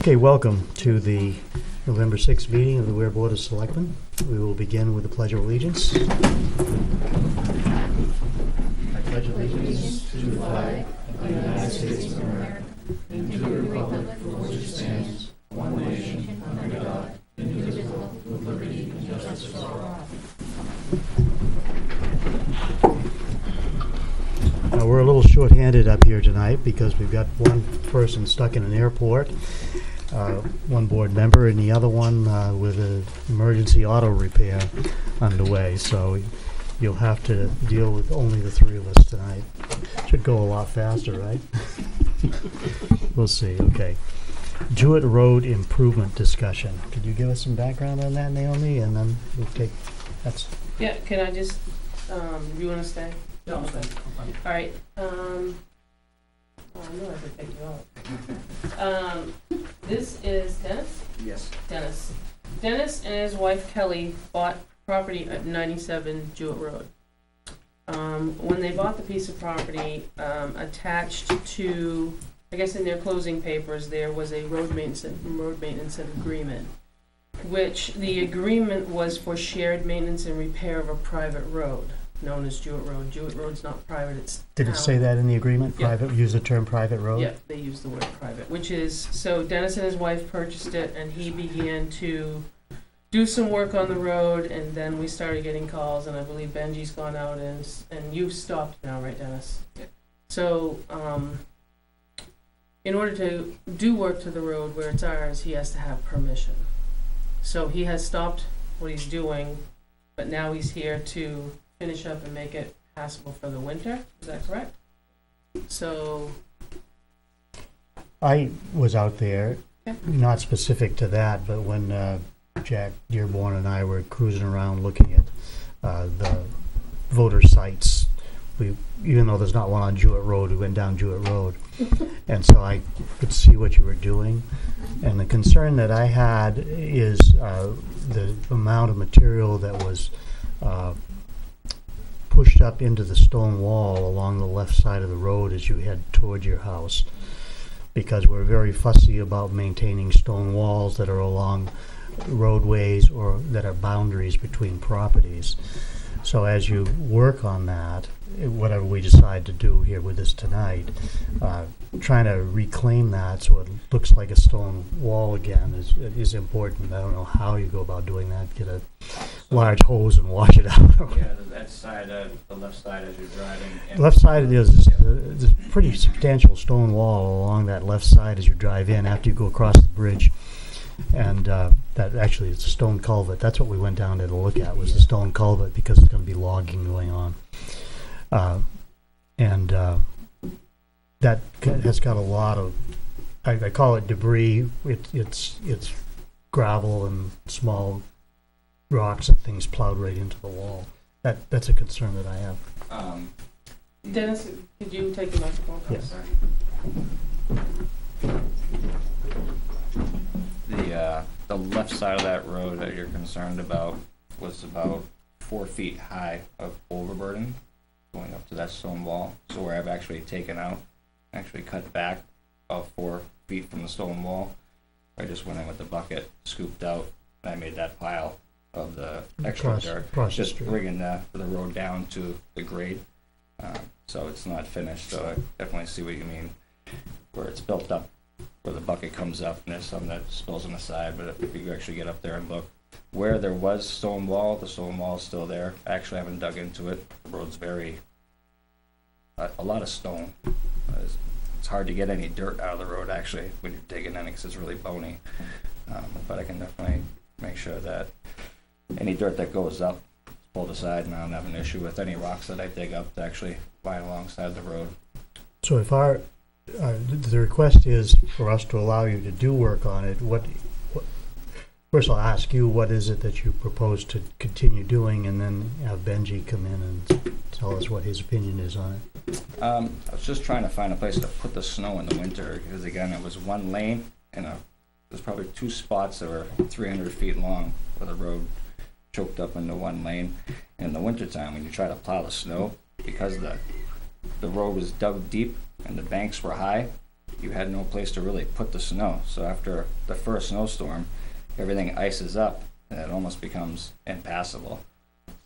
Okay, welcome to the November 6th meeting of the Weare Board of Selectmen. We will begin with the Pledge of Allegiance. I pledge allegiance to the flag of the United States of America and to the republic for which it stands, one nation, under God, indivisible, with liberty and justice for all. We're a little short-handed up here tonight because we've got one person stuck in an airport, one board member, and the other one with an emergency auto repair underway. So you'll have to deal with only the three of us tonight. Should go a lot faster, right? We'll see. Okay. Jewett Road improvement discussion. Could you give us some background on that, Naomi? And then we'll take that's. Yeah. Can I just? You want to stay? No, I'm fine. All right. I knew I could pick you up. This is Dennis? Yes. Dennis and his wife Kelly bought property at 97 Jewett Road. When they bought the piece of property, attached to, I guess in their closing papers, there was a road maintenance agreement, which the agreement was for shared maintenance and repair of a private road known as Jewett Road. Jewett Road's not private, it's Did it say that in the agreement? Yeah. Private, use the term private road? Yeah, they use the word private, which is, so Dennis and his wife purchased it, and he began to do some work on the road, and then we started getting calls, and I believe Benji's gone out, and you've stopped now, right, Dennis? Yeah. So, in order to do work to the road where it's ours, he has to have permission. So he has stopped what he's doing, but now he's here to finish up and make it passable for the winter. Is that correct? So I was out there, Okay. not specific to that, but when Jack Dearborn and I were cruising around looking at the voter sites, even though there's not one on Jewett Road, we went down Jewett Road. And so I could see what you were doing. And the concern that I had is the amount of material that was pushed up into the stone wall along the left side of the road as you head toward your house, because we're very fussy about maintaining stone walls that are along roadways or that are boundaries between properties. So as you work on that, whatever we decide to do here with this tonight, trying to reclaim that so it looks like a stone wall again is important. I don't know how you go about doing that. Get a large hose and wash it out. Yeah, that side, the left side as you're driving. Left side is a pretty substantial stone wall along that left side as you drive in after you go across the bridge. And that actually is a stone culvert. That's what we went down there to look at, was the stone culvert, because it's going to be logging going on. That has got a lot of, I call it debris. It's gravel and small rocks and things plowed right into the wall. That's a concern that I have. Dennis, could you take the microphone? Yes. The left side of that road that you're concerned about was about 4 feet high of overburden going up to that stone wall. So where I've actually taken out, actually cut back about 4 feet from the stone wall. I just went in with the bucket, scooped out, and I made that pile of the extra dirt, just bringing the road down to the grade. So it's not finished, so I definitely see what you mean, where it's built up, where the bucket comes up, and there's some that spills on the side. But if you actually get up there and look, where there was stone wall, the stone wall is still there. I actually haven't dug into it. The road's a lot of stone. It's hard to get any dirt out of the road, actually, when you're digging in it, because it's really bony. But I can definitely make sure that any dirt that goes up is pulled aside, and I don't have an issue with any rocks that I dig up to actually lie alongside the road. So if the request is for us to allow you to do work on it, first I'll ask you, what is it that you propose to continue doing, and then have Benji come in and tell us what his opinion is on it. I was just trying to find a place to put the snow in the winter, because again, it was one lane, and there's probably 2 spots that were 300 feet long where the road choked up into one lane. And in the wintertime, when you try to plow the snow, because the road was dug deep and the banks were high, you had no place to really put the snow. So after the first snowstorm, everything ices up and it almost becomes impassable.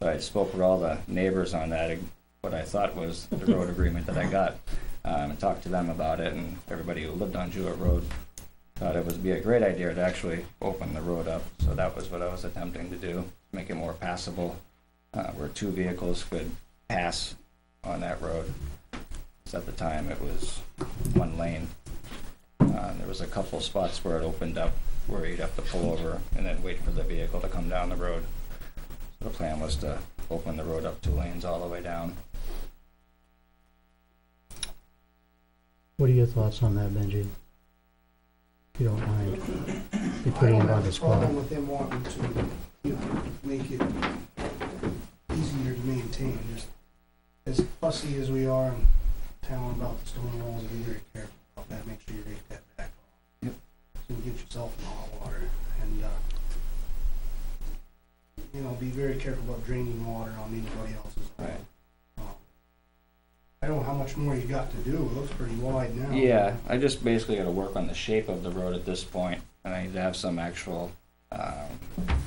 So I spoke with all the neighbors on that, what I thought was the road agreement that I got, and talked to them about it, and everybody who lived on Jewett Road thought it would be a great idea to actually open the road up. So that was what I was attempting to do, make it more passable, where two vehicles could pass on that road. So at the time it was one lane. There was a couple spots where it opened up where you'd have to pull over and then wait for the vehicle to come down the road. So the plan was to open the road up 2 lanes all the way down. What are your thoughts on that, Benji? If you don't mind, be putting it on the I spot. don't have a problem with them wanting to, make it easier to maintain. Just as fussy as we are in town about the stone walls, be very careful about that. Make sure you rake that back off. Yep. So you get yourself in hot water, and be very careful about draining water on anybody else's land. Right. I don't know how much more you got to do. It looks pretty wide now. Yeah, I just basically got to work on the shape of the road at this point, and I need to have some actual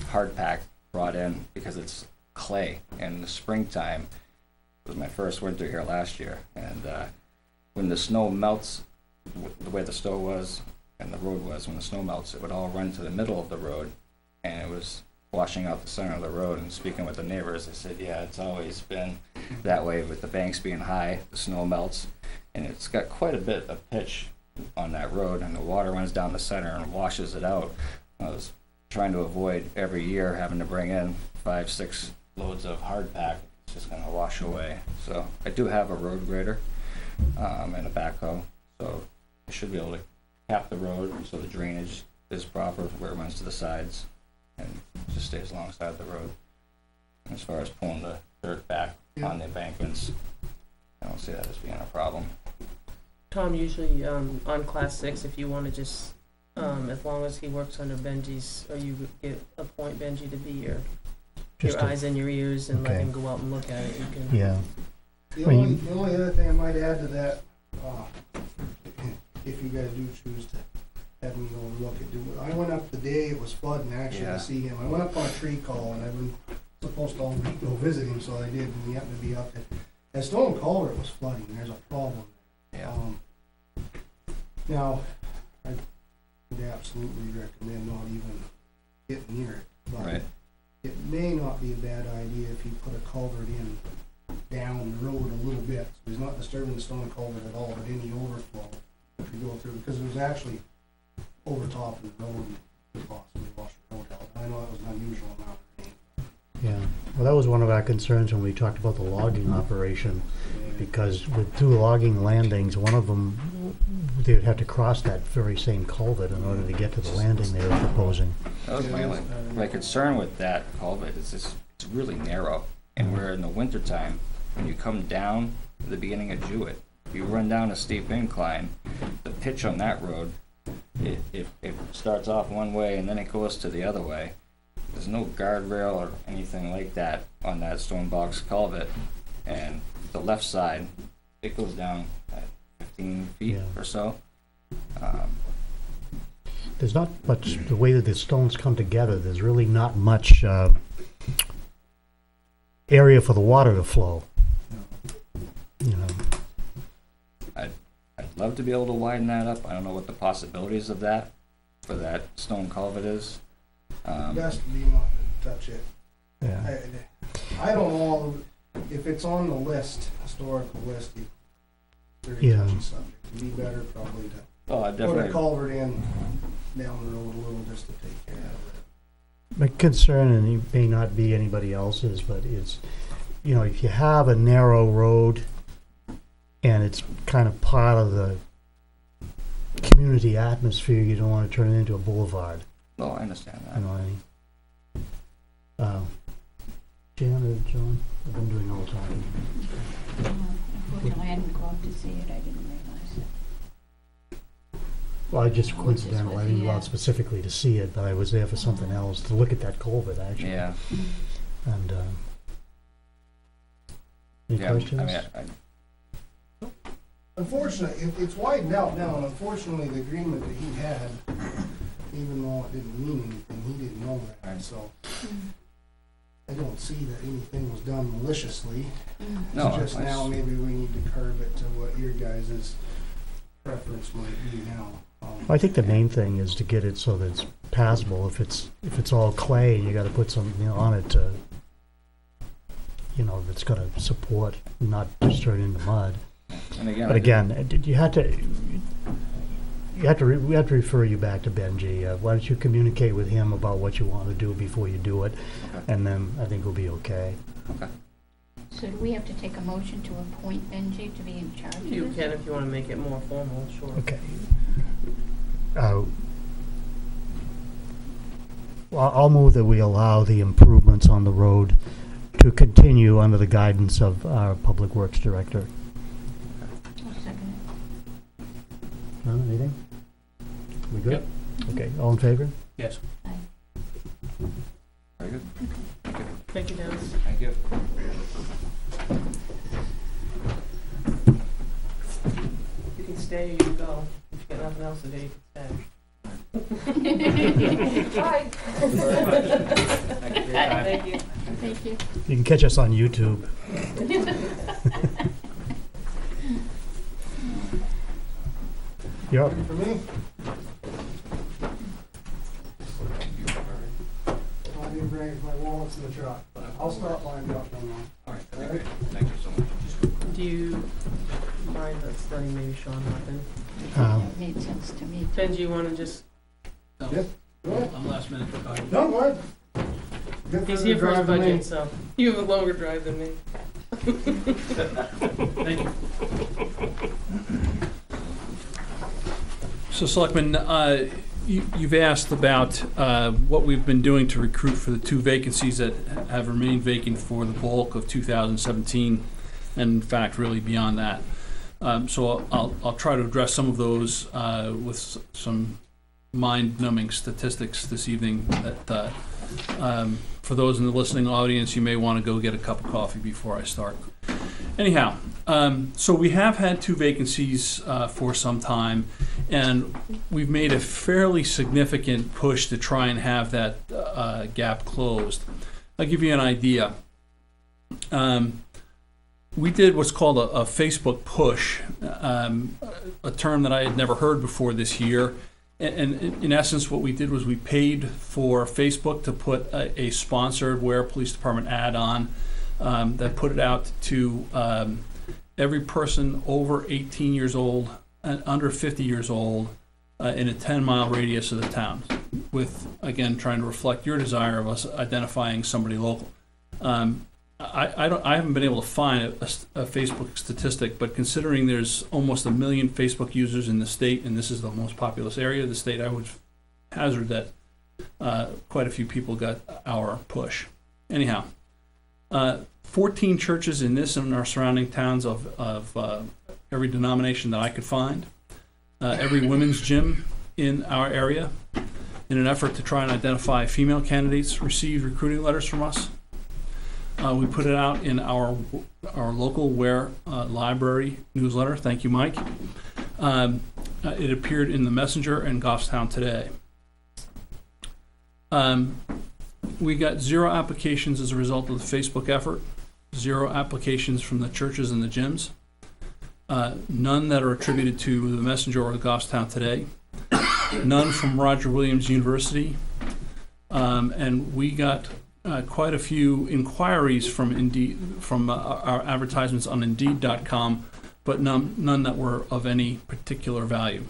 hard pack brought in because it's clay. In the springtime, it was my first winter here last year, and when the snow melts, the way the snow was and the road was, when the snow melts, it would all run to the middle of the road, and it was washing out the center of the road. And speaking with the neighbors, they said, yeah, it's always been that way with the banks being high, the snow melts, and it's got quite a bit of pitch on that road, and the water runs down the center and washes it out. I was trying to avoid every year having to bring in 5-6 loads of hard pack. It's just going to wash away. So I do have a road grader and a backhoe, so I should be able to cap the road so the drainage is proper where it runs to the sides and just stays alongside the road. As far as pulling the dirt back on the embankments, I don't see that as being a problem. Tom, usually on class 6, if you want to just, as long as he works under Benji's, or you appoint Benji to be your eyes and your ears and let Okay. him go out and look at it, you can. Yeah, The Well, only other thing I might add to that, if you guys do choose to have me go and look at it, I went up the day it was flooding actually Yeah. to see him. I went up on a tree call, and I've been supposed to already go visit him, so I did, and he happened to be up there. That stone culvert was flooding. There's a problem. Yeah. Now, I would absolutely recommend not even getting near it, but Right. it may not be a bad idea if you put a culvert in down the road a little bit, so he's not disturbing the stone culvert at all, but any overflow if you go through, because it was actually over top of the road and could possibly wash the road out. I know that was an unusual amount of rain. yeah. Well, that was one of our concerns when we talked about the logging operation, because with 2 logging landings, one of them, they would have to cross that very same culvert in order to get to the landing they were proposing. That was my concern with that culvert is it's really narrow, and we're in the wintertime. When you come down at the beginning of Jewett, you run down a steep incline, the pitch on that road, it starts off one way and then it goes to the other way. There's no guardrail or anything like that on that stone box culvert, and the left side, it goes down at 15 feet Yeah. or so. There's not much, the way that the stones come together, there's really not much area for the water to flow. You know, I'd love to be able to widen that up. I don't know what the possibilities of that for that stone culvert is. Best to be not to touch it. yeah. I don't know if it's on the list, historical list, very Yeah. touchy subject. It'd be better probably to Oh, I put a definitely. culvert in down the road a little just to take care of it. My concern, and it may not be anybody else's, but it's, if you have a narrow road and it's kind of part of the community atmosphere, you don't want to turn it into a boulevard. Oh, I understand You that. know what I mean? Jan or John, I've been doing all the talking. Unfortunately, I didn't go up to see it, I didn't realize it. Well, I just coincidental, I didn't go Yeah. out specifically to see it, but I was there for something else, to look at that culvert, actually. Yeah. And, any Yeah. questions? I mean, Unfortunately, it's widened out now, and unfortunately, the agreement that he had, even though it didn't mean anything, he didn't know that, so. I don't see that anything was done maliciously. No, It's just I now, s- maybe we need to curb it to what your guys' preference might be now. I think the main thing is to get it so that it's passable. If it's all clay, you gotta put something on it to, that's gonna support, not just turn into mud. And again, But again, we have to refer you back to Benji. Why don't you communicate with him about what you want to do before you do it, Okay. and then I think we'll be okay. So do we have to take a motion to appoint Benji to be in charge of this? You can if you wanna make it more formal, sure. Okay. Well, I'll move that we allow the improvements on the road to continue under the guidance of our Public Works Director. I'll second No, anything? We good? Okay, all in favor? Yes. it. Aye. very good. Thank you, Dennis. Thank you. You can stay or you can go. If you got nothing else to do, you can stay. Bye. Thank you for your time. Thank you. Thank you. You can catch us on YouTube. You're up. Ready for me? I didn't bring my wallets in the truck, but I'll stop by and drop them off. All right, that'd be great. Thank you so much. Do you mind us letting maybe Sean hop in? That made sense to me. Ben, do you wanna just, Yep. Go ahead. I'm last minute. No, go ahead. Good he's for here the for his drive to me. budget, so you have a longer drive than me. Thank you. So Selectmen, you've asked about what we've been doing to recruit for the 2 vacancies that have remained vacant for the bulk of 2017, and in fact, really beyond that. So I'll try to address some of those with some mind-numbing statistics this evening that for those in the listening audience, you may want to go get a cup of coffee before I start. Anyhow, so we have had 2 vacancies for some time, and we've made a fairly significant push to try and have that gap closed. I'll give you an idea. We did what's called a Facebook push, a term that I had never heard before this year. And in essence, what we did was we paid for Facebook to put a sponsored Weare Police Department ad on that put it out to every person over 18 years old and under 50 years old in a 10-mile radius of the town, with, again, trying to reflect your desire of us identifying somebody local. I haven't been able to find a Facebook statistic, but considering there's almost 1 million Facebook users in the state, and this is the most populous area of the state, I would hazard that quite a few people got our push. Anyhow, 14 churches in this and our surrounding towns of every denomination that I could find, every women's gym in our area, in an effort to try and identify female candidates, received recruiting letters from us. We put it out in our local Weare library newsletter. Thank you, Mike. It appeared in the Messenger and Goffstown Today. We got 0 applications as a result of the Facebook effort, 0 applications from the churches and the gyms, none that are attributed to the Messenger or the Goffstown Today, none from Roger Williams University, and we got quite a few inquiries from Indeed, from our advertisements on Indeed.com, but none that were of any particular value.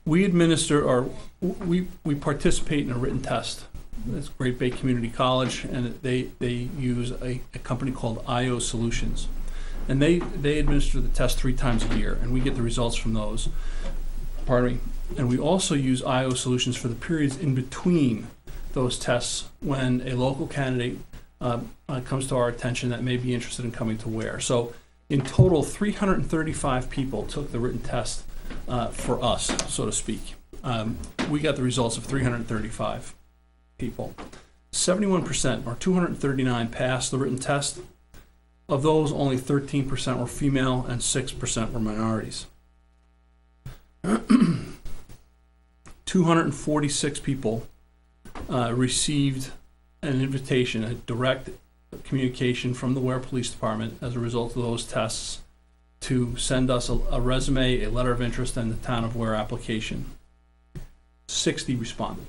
We administer, or we participate in a written test. It's Great Bay Community College, and they use a company called IO Solutions, and they administer the test 3 times a year, and we get the results from those. Pardon me. And we also use IO Solutions for the periods in between those tests when a local candidate comes to our attention that may be interested in coming to Weare. So in total, 335 people took the written test for us, so to speak. We got the results of 335 people. 71%, or 239, passed the written test. Of those, only 13% were female and 6% were minorities. 246 people received an invitation, a direct communication from the Weare Police Department as a result of those tests to send us a resume, a letter of interest, and the town of Weare application. 60 responded.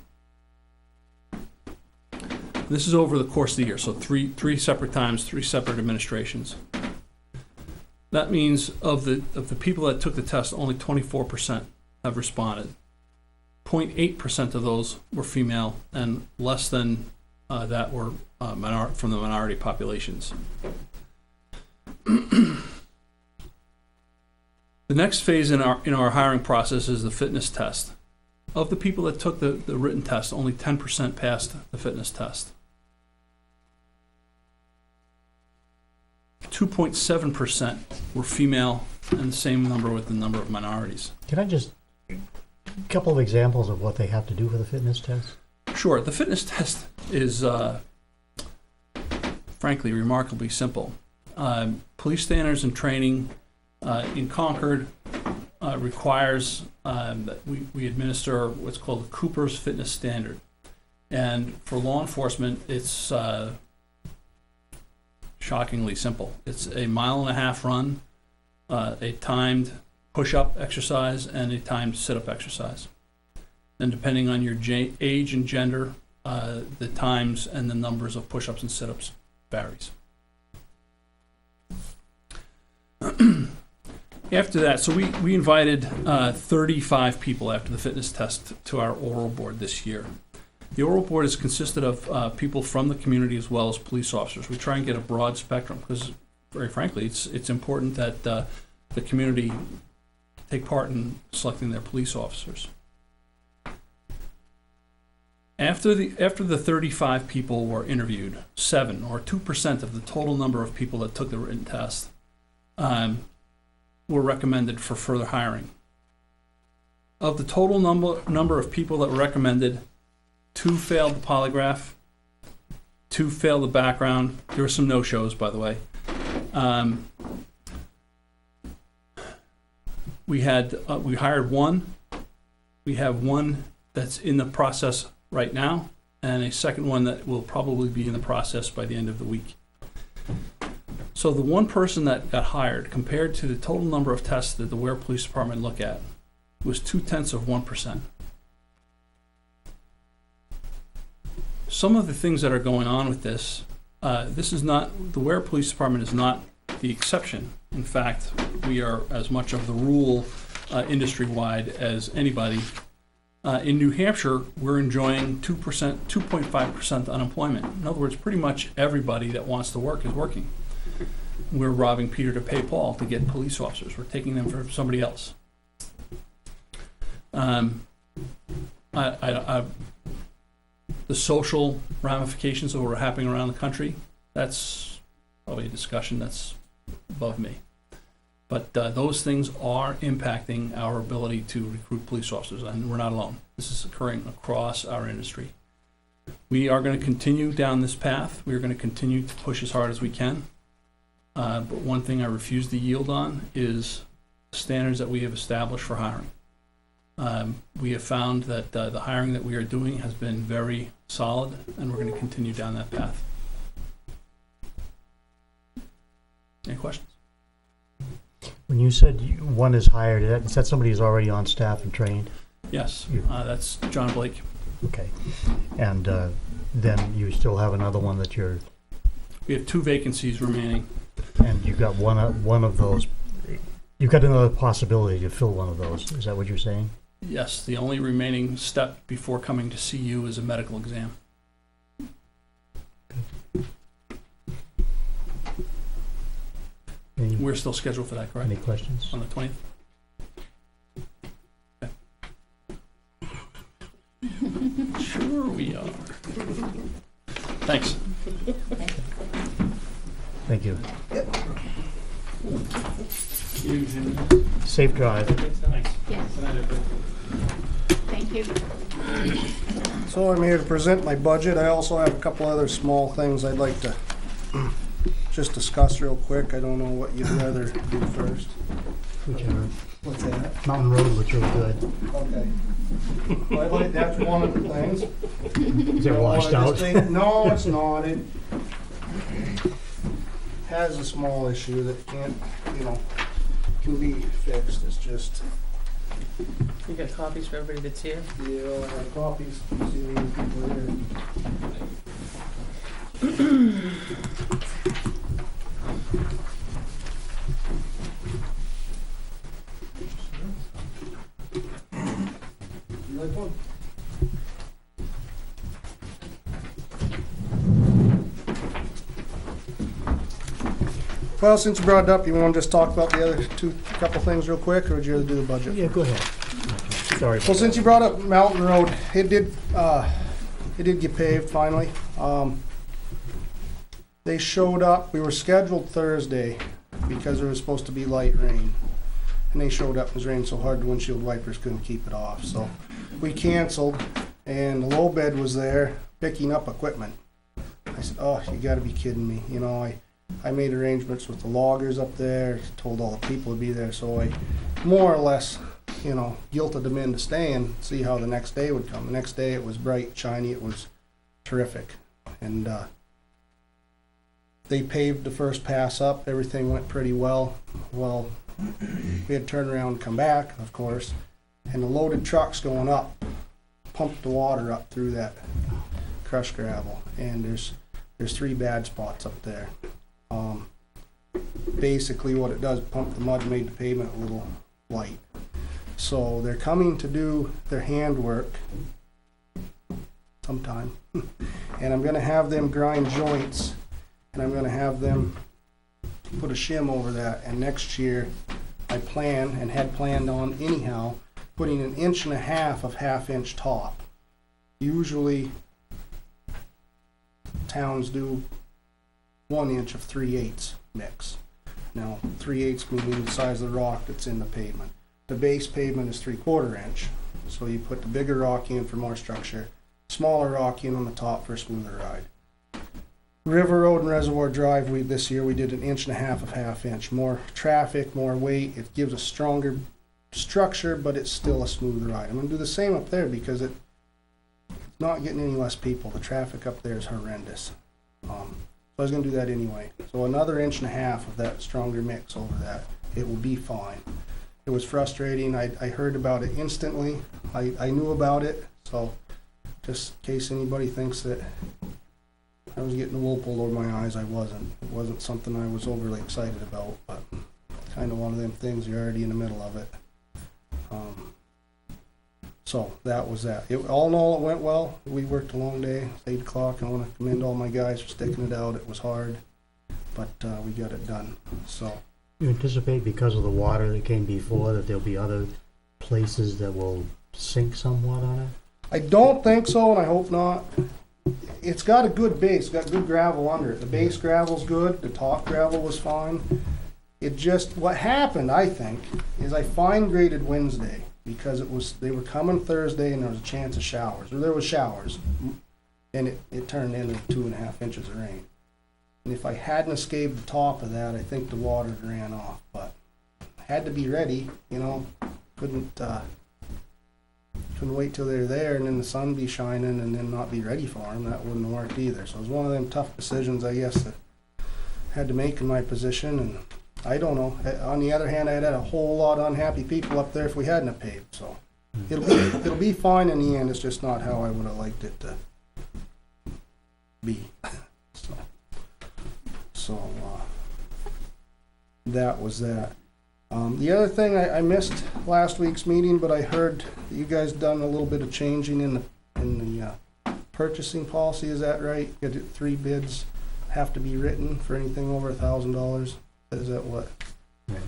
This is over the course of the year, so three separate times, 3 separate administrations. That means of the people that took the test, only 24% have responded. 0.8% of those were female, and less than that were from the minority populations. The next phase in our hiring process is the fitness test. Of the people that took the written test, only 10% passed the fitness test. 2.7% were female, and the same number with the number of minorities. Can I just, a couple of examples of what they have to do for the fitness test? Sure, the fitness test is frankly remarkably simple. Police standards and training in Concord requires that we administer what's called the Cooper's Fitness Standard. And for law enforcement, it's shockingly simple. It's a 1.5 mile run, a timed push-up exercise, and a timed sit-up exercise. And depending on your age and gender, the times and the numbers of push-ups and sit-ups varies. After that, so we invited 35 people after the fitness test to our oral board this year. The oral board is consisted of people from the community as well as police officers. We try and get a broad spectrum because, very frankly, it's important that the community take part in selecting their police officers. After the 35 people were interviewed, 7 or 2% of the total number of people that took the written test were recommended for further hiring. Of the total number of people that were recommended, 2 failed the polygraph, 2 failed the background. There were some no-shows, by the way. We hired 1. We have 1 that's in the process right now, and a second one that will probably be in the process by the end of the week. So the 1 person that got hired, compared to the total number of tests that the Weare Police Department looked at, was 0.2%. Some of the things that are going on with this, the Weare Police Department is not the exception. In fact, we are as much of the rule industry-wide as anybody. In New Hampshire, we're enjoying 2.5% unemployment. In other words, pretty much everybody that wants to work is working. We're robbing Peter to pay Paul to get police officers. We're taking them from somebody else. The social ramifications of what are happening around the country, that's probably a discussion that's above me. But those things are impacting our ability to recruit police officers, and we're not alone. This is occurring across our industry. We are going to continue down this path. We are going to continue to push as hard as we can. But one thing I refuse to yield on is the standards that we have established for hiring. We have found that the hiring that we are doing has been very solid, and we're going to continue down that path. Any questions? When you said 1 is hired, is that somebody who's already on staff and trained? Yes, that's John Blake. Okay. And then you still have another one that you're... We have 2 vacancies remaining. And you've got one of those... You've got another possibility to fill one of those. Is that what you're saying? Yes, the only remaining step before coming to see you is a medical exam. We're still scheduled for that, correct? Any questions? On the 20th? Okay. Sure we are. Thanks. Thank you. You Safe drive. Thanks. Yes, thank you. So I'm here to present my budget. I also have a couple other small things I'd like to just discuss real quick. I don't know what you'd rather do first. Whichever. What's that? Mountain Road looks real good. Okay. Well, that's one of the things. Is it washed out? No, it's not. It has a small issue that can't, can be fixed. It's just, You got copies for everybody that's here? I have copies. See these people here. You like one? Well, since you brought it up, you want to just talk about the other couple things real quick, or would you rather do the budget? Yeah, go ahead. Sorry. Well, since you brought up Mountain Road, it did get paved finally. They showed up, we were scheduled Thursday because there was supposed to be light rain. And they showed up, it was raining so hard the windshield wipers couldn't keep it off. So we canceled, and the low bed was there picking up equipment. I said, oh, you gotta be kidding me. I made arrangements with the loggers up there, told all the people to be there, so I more or less, guilted them into staying, see how the next day would come. The next day it was bright, shiny, it was terrific. And they paved the first pass up, everything went pretty well. Well, we had to turn around and come back, of course, and the loaded trucks going up pumped the water up through that crushed gravel, and there's 3 bad spots up there. Basically what it does, pump the mud, made the pavement a little light. So they're coming to do their handwork sometime. And I'm gonna have them grind joints, and I'm gonna have them put a shim over that. And next year, I plan, and had planned on anyhow, putting 1.5 inches of 1/2 inch top. Usually towns do 1 inch of 3/8 mix. Now, 3/8 meaning the size of the rock that's in the pavement. The base pavement is 3/4 inch, so you put the bigger rock in for more structure, smaller rock in on the top for a smoother ride. River Road and Reservoir Drive, this year we did 1.5 inches of 1/2 inch. More traffic, more weight, it gives a stronger structure, but it's still a smooth ride. I'm gonna do the same up there because it's not getting any less people. The traffic up there is horrendous. So I was gonna do that anyway. So another 1.5 inches of that stronger mix over that. It will be fine. It was frustrating. I heard about it instantly. I knew about it, so just in case anybody thinks that I was getting the wool pulled over my eyes, I wasn't. It wasn't something I was overly excited about, but kind of one of them things, you're already in the middle of it. So that was that. All in all, it went well. We worked a long day. It's 8 o'clock. I want to commend all my guys for sticking it out. It was hard, but we got it done. So You anticipate because of the water that came before that there'll be other places that will sink somewhat on it? I don't think so, and I hope not. It's got a good base, got good gravel under it. The base gravel's good, the top gravel was fine. It just, what happened, I think, is I fine graded Wednesday because they were coming Thursday and there was a chance of showers, or there was showers, and it turned into 2.5 inches of rain. And if I hadn't escaped the top of that, I think the water ran off, but had to be ready, couldn't wait till they're there and then the sun be shining and then not be ready for them. That wouldn't have worked either. So it was one of them tough decisions, I guess, that I had to make in my position. And I don't know. On the other hand, I had a whole lot of unhappy people up there if we hadn't have paved. So it'll be fine in the end. It's just not how I would have liked it to be. So that was that. The other thing, I missed last week's meeting, but I heard that you guys done a little bit of changing in the purchasing policy. Is that right? You got 3 bids have to be written for anything over $1,000. Is that what? Right.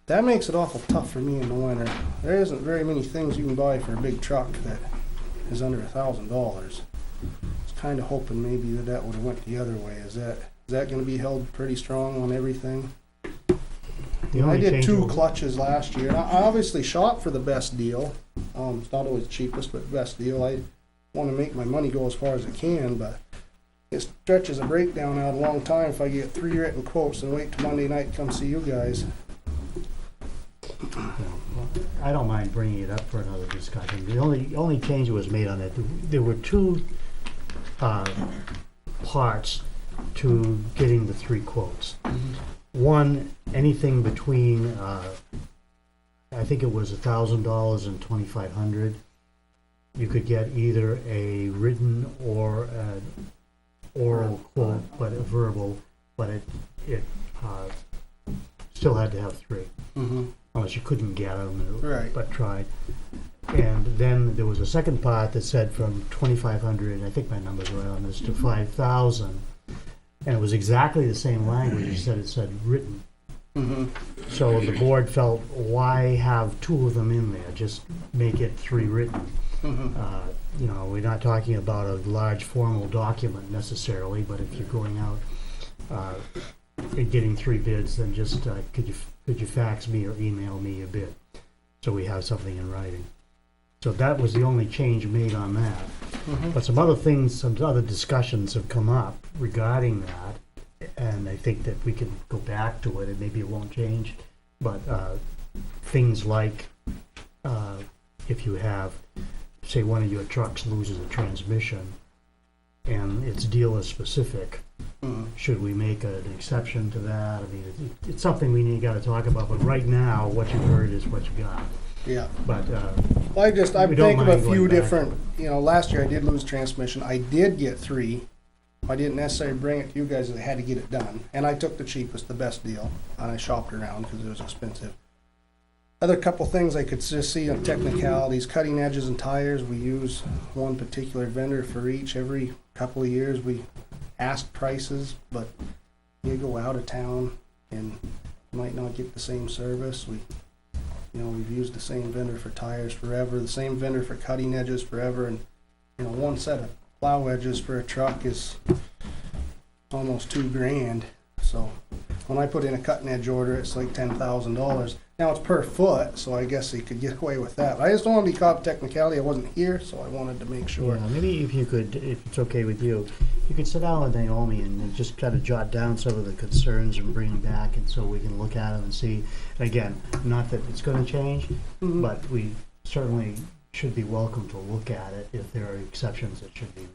That makes it awful tough for me in the winter. There isn't very many things you can buy for a big truck that is under $1,000. I was kind of hoping maybe that would have went the other way. Is that going to be held pretty strong on everything? I did 2 clutches last year. I obviously shot for the best deal. It's not always the cheapest, but best deal. I want to make my money go as far as it can, but it stretches a breakdown out a long time if I get 3 written quotes and wait till Monday night to come see you guys. You know, I don't mind bringing it up for another discussion. The only change that was made on it, there were two parts to getting the 3 quotes. One, anything between, I think it was $1,000 and $2,500, you could get either a written or an oral quote, but a verbal, but it still had to have 3. Unless you couldn't get them, Right. but tried. And then there was a second part that said from 2,500, I think my number's right on this, to 5,000. And it was exactly the same language, it said written. So the board felt, why have 2 of them in there? Just make it 3 written. You know, we're not talking about a large formal document necessarily, but if you're going out and getting 3 bids, then just could you fax me or email me a bid, so we have something in writing. So that was the only change made on that. But some other things, some other discussions have come up regarding that, and I think that we can go back to it, and maybe it won't change. But things like if you have, say, one of your trucks loses a transmission, and it's dealer specific, should we make an exception to that? I mean, it's something we got to talk about, but right now, what you heard is what you got. Yeah. But Well, I'm We don't thinking of a mind few going back. different, you know, last year I did lose transmission. I did get 3. I didn't necessarily bring it to you guys, I had to get it done. And I took the cheapest, the best deal, and I shopped around because it was expensive. Other couple things I could just see on technicalities, cutting edges and tires, we use one particular vendor for each. Every couple of years we ask prices, but you go out of town and might not get the same service. We've used the same vendor for tires forever, the same vendor for cutting edges forever, and, you know, one set of plow edges for a truck is almost $2,000. So when I put in a cutting edge order, it's like $10,000. Now it's per foot, so I guess they could get away with that. But I just don't want to be caught up technicality. I wasn't here, so I wanted to make sure. yeah, maybe if you could, if it's okay with you, you could sit down with Naomi and just try to jot down some of the concerns and bring them back, and so we can look at them and see. And again, not that it's going to change, but we certainly should be welcome to look at it if there are exceptions that should be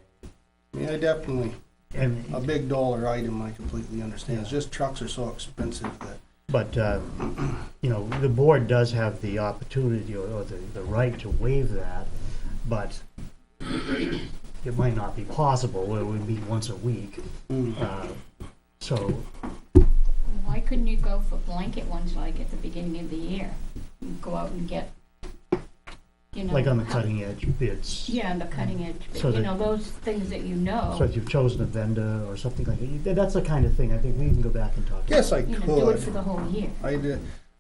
made. Yeah, definitely. And A big dollar item, I completely understand. It's just trucks are so expensive that. But, you know, the board does have the opportunity or the right to waive that, but it might not be possible, where we meet once a week. So, Why couldn't you go for blanket ones like at the beginning of the year? You go out and get, you know. like on the cutting edge bids. Yeah, the cutting edge, So you that- know, those things that you know. So if you've chosen a vendor or something like that, that's the kind of thing, I think we can go back and talk about. Yes, I You know, do it for could. the whole year.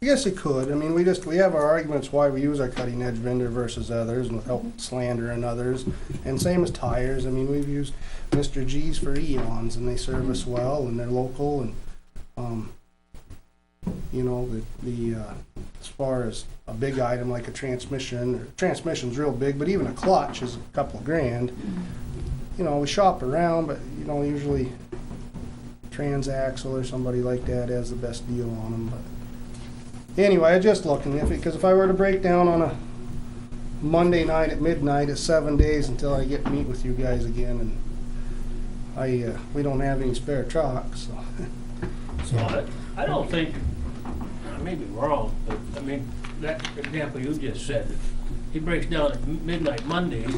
Yes, it could. I mean, we have our arguments why we use our cutting edge vendor versus others, and without slandering others. And same as tires. I mean, we've used Mr. G's for eons, and they serve us well, and they're local. And you know, as far as a big item like a transmission's real big, but even a clutch is a couple of grand. You know, we shop around, but you know, usually Transaxle or somebody like that has the best deal on them. But anyway, I just looking because if I were to break down on a Monday night at midnight, it's 7 days until I get to meet with you guys again, and we don't have any spare trucks. So. I don't think, I may be wrong, but I mean, that example you just said, he breaks down at midnight Mondays.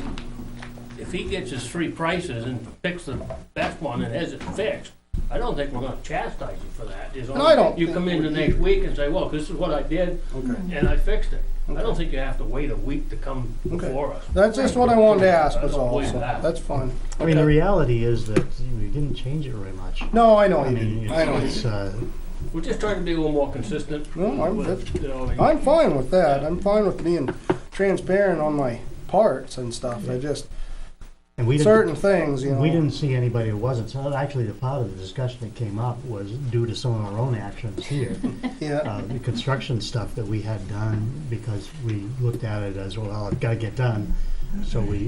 If he gets his 3 prices and picks the best one and has it fixed, I don't think we're gonna chastise you for that. As long No, I as don't you think come in we the do. next week and say, well, this is what I did, Okay. and I fixed it. I Okay. don't think you have to wait a week to come Okay. before us. That's just what I wanted to ask I was don't all, believe so that. that's fine. I mean, the Okay. reality is that we didn't change it very much. No, I know I you mean, didn't. it's, I know you it's, didn't. We're just trying to be a little more consistent. No, I'm- with, you know, I mean, I'm fine with that. I'm fine with being transparent on my parts and stuff. I just, and we didn't, certain things, you know. we didn't see anybody who wasn't. So actually, the part of the discussion that came up was due to some of our own actions here. Yeah, The construction stuff that we had done, because we looked at it as, well, it's gotta get done. So we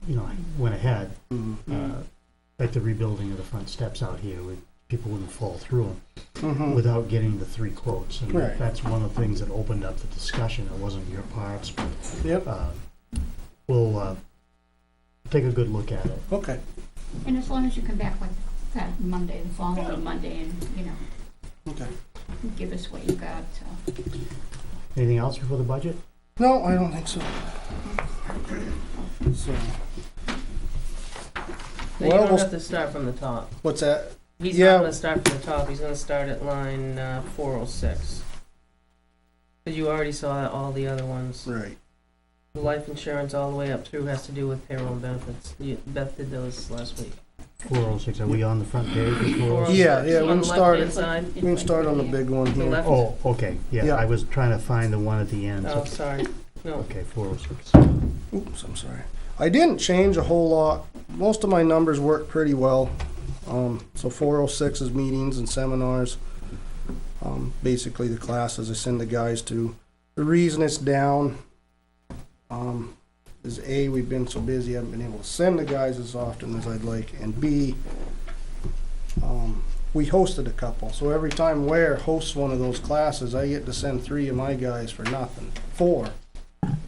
you know, went ahead. Mhm. like the rebuilding of the front steps out here, people wouldn't fall through them Mhm. without getting the 3 quotes. And Right. that's one of the things that opened up the discussion. It wasn't your parts, but Yep, we'll take a good look at it. okay. And as long as you come back like that Monday, the following Monday, and, Okay. give us what you got, Anything else before the budget? No, I don't think so. So, Now, you Well, don't we'll- have to start from the top. what's that? He's Yeah. not gonna start from the top, he's gonna start at line 406. Cause you already saw all the other ones. Right. The life insurance all the way up through has to do with payroll and benefits. Beth did those last week. 406, are we on the front page of 406? Yeah, yeah, we On can the start left-hand it. side. We can start on the big one The here. left. Oh, okay, yeah, Yeah. I was trying to find the one at the end. Oh, So- sorry. No. Okay, 406. Oops, I'm sorry. I didn't change a whole lot. Most of my numbers work pretty well. So 406 is meetings and seminars. Basically the classes I send the guys to. The reason it's down, is A, we've been so busy, I haven't been able to send the guys as often as I'd like, and B, we hosted a couple. So every time Weare hosts one of those classes, I get to send 3 of my guys for nothing. 4.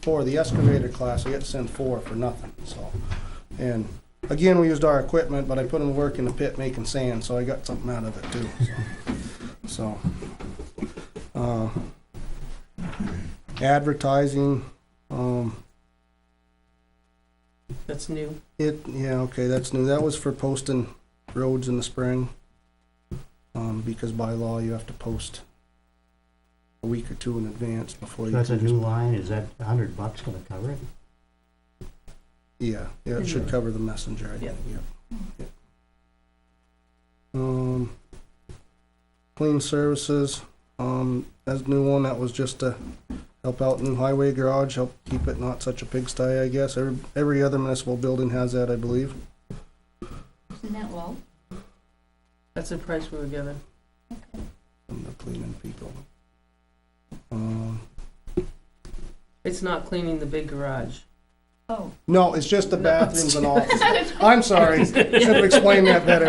For the excavator class, I get to send 4 for nothing, so. And again, we used our equipment, but I put them to work in the pit making sand, so I got something out of it too, so. Advertising, That's new. yeah, okay, that's new. That was for posting roads in the spring. Because by law, you have to post a week or 2 in advance before you. That's a can new just- line, is that $100 gonna cover it? Yeah, it should cover the messenger, I Yeah. think, yep. Clean services, that's a new one, that was just to help out new highway garage, help keep it not such a pigsty, I guess. Every other municipal building has that, I believe. isn't that low? That's the price we were given. From the cleaning people. It's not cleaning the big garage. Oh, No, it's just the No. bathrooms and offices. I'm sorry, should have explained that better.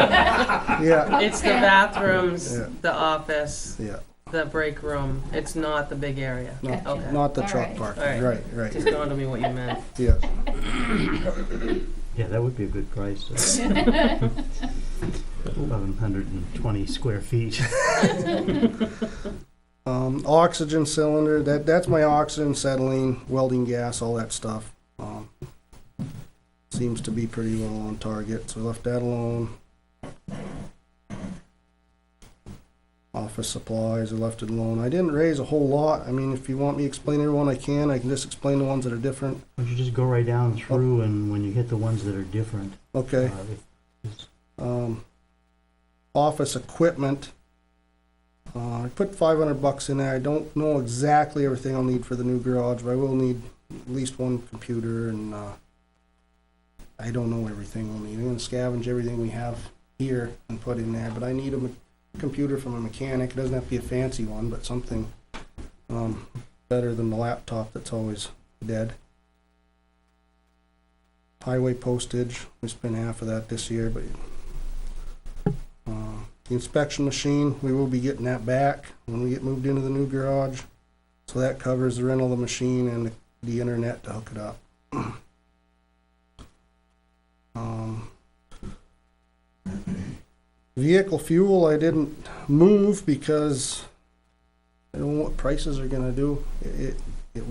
Yeah, It's the bathrooms, Yeah. the office, yeah, the break room. It's not the big area. not, Okay. not the All truck right. parking, All right. right, right, Just dawned on me what you meant. yeah. Yeah, that would be a good price. 1,120 square feet. Oxygen cylinder, that's my oxygen, acetylene, welding gas, all that stuff. Seems to be pretty well on target, so I left that alone. Office supplies, I left it alone. I didn't raise a whole lot. I mean, if you want me to explain every one I can just explain the ones that are different. Why don't you just go right down through, and when you hit the ones that are different, Okay. Office equipment. I put $500 in there. I don't know exactly everything I'll need for the new garage, but I will need at least 1 computer, and I don't know everything we'll need. I'm gonna scavenge everything we have here and put in there, but I need a computer from a mechanic. It doesn't have to be a fancy one, but something better than the laptop that's always dead. Highway postage, we spent half of that this year, but the inspection machine, we will be getting that back when we get moved into the new garage. So that covers the rental of the machine and the internet to hook it up. Vehicle fuel, I didn't move because I don't know what prices are gonna do. They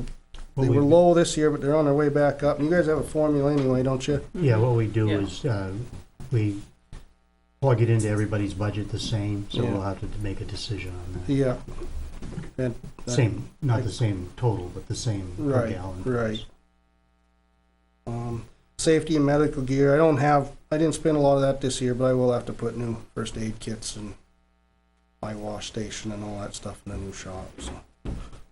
were low this year, but they're on their way back up. You guys have a formula anyway, don't you? Yeah, what we do Yeah. is, we plug it into everybody's budget the same, so Yeah. we'll have to make a decision on that. Yeah. And that- Same, not the same total, but the same per Right, gallon. right. Safety and medical gear, I didn't spend a lot of that this year, but I will have to put new first aid kits and eye wash station and all that stuff in the new shop, so.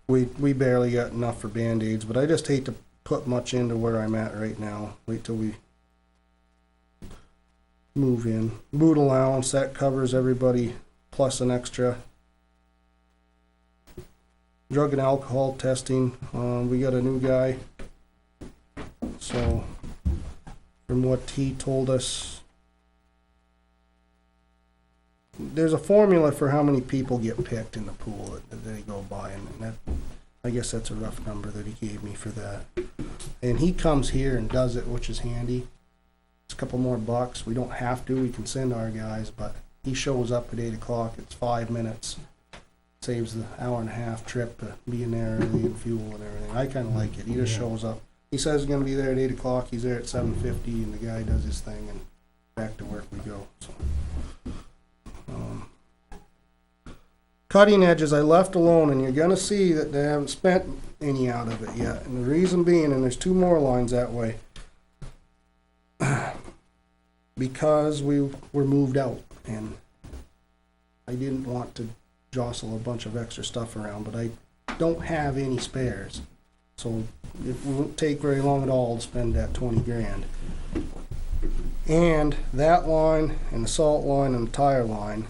We barely got enough for Band-Aids, but I just hate to put much into where I'm at right now. Wait till we move in. Boot allowance, that covers everybody plus an extra. Drug and alcohol testing, we got a new guy. So, from what he told us, there's a formula for how many people get picked in the pool that they go by, and that, I guess that's a rough number that he gave me for that. And he comes here and does it, which is handy. It's a couple more bucks. We don't have to. We can send our guys, but he shows up at 8 o'clock. It's 5 minutes. Saves the hour and a half trip to being there early and fuel and everything. I kind of like it. He just shows up. He says he's going to be there at 8 o'clock. He's there at 7:50, and the guy does his thing, and back to work we go. So, cutting edges I left alone, and you're going to see that they haven't spent any out of it yet. And the reason being, and there's 2 more lines that way, because we were moved out, and I didn't want to jostle a bunch of extra stuff around, but I don't have any spares. So it won't take very long at all to spend that 20 grand. And that line, and the salt line, and the tire line,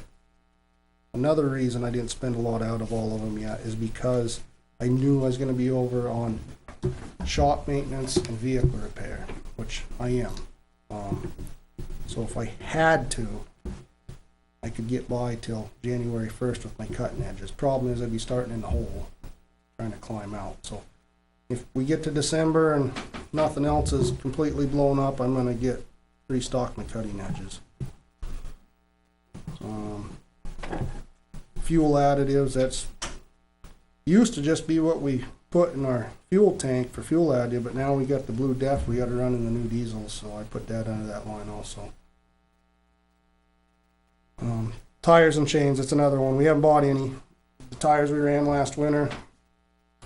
another reason I didn't spend a lot out of all of them yet is because I knew I was going to be over on shop maintenance and vehicle repair, which I am. So if I had to, I could get by till January 1st with my cutting edges. Problem is I'd be starting in the hole, trying to climb out. So if we get to December and nothing else is completely blown up, I'm going to restock my cutting edges. Fuel additives, that's used to just be what we put in our fuel tank for fuel additive, but now we got the Blue Def, we got to run in the new diesels, so I put that under that line also. Tires and chains, that's another one. We haven't bought any. The tires we ran last winter,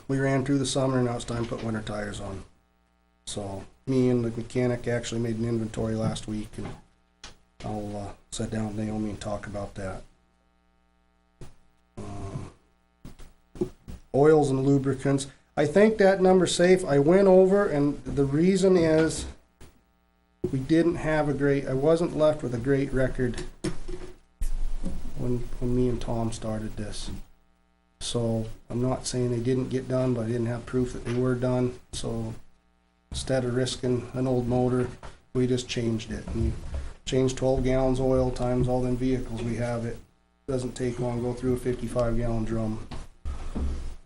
we ran through the summer, now it's time to put winter tires on. So me and the mechanic actually made an inventory last week, and I'll sit down with Naomi and talk about that. Oils and lubricants, I think that number's safe. I went over, and the reason is we didn't have I wasn't left with a great record when me and Tom started this. So I'm not saying they didn't get done, but I didn't have proof that they were done. So instead of risking an old motor, we just changed it. And you change 12 gallons oil times all them vehicles we have. It doesn't take long to go through a 55-gallon drum.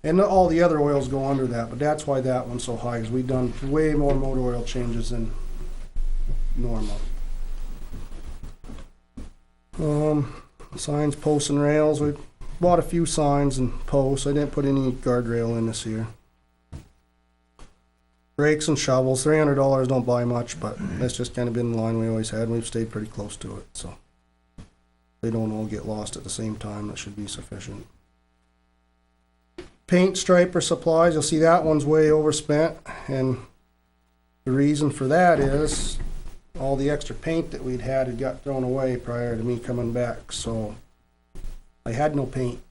And all the other oils go under that, but that's why that one's so high, because we've done way more motor oil changes than normal. Signs, posts, and rails. We bought a few signs and posts. I didn't put any guardrail in this year. Rakes and shovels, $300 don't buy much, but that's just kind of been the line we always had, and we've stayed pretty close to it, so they don't all get lost at the same time. That should be sufficient. Paint striper supplies, you'll see that one's way overspent, and the reason for that is all the extra paint that we'd had got thrown away prior to me coming back, so I had no paint,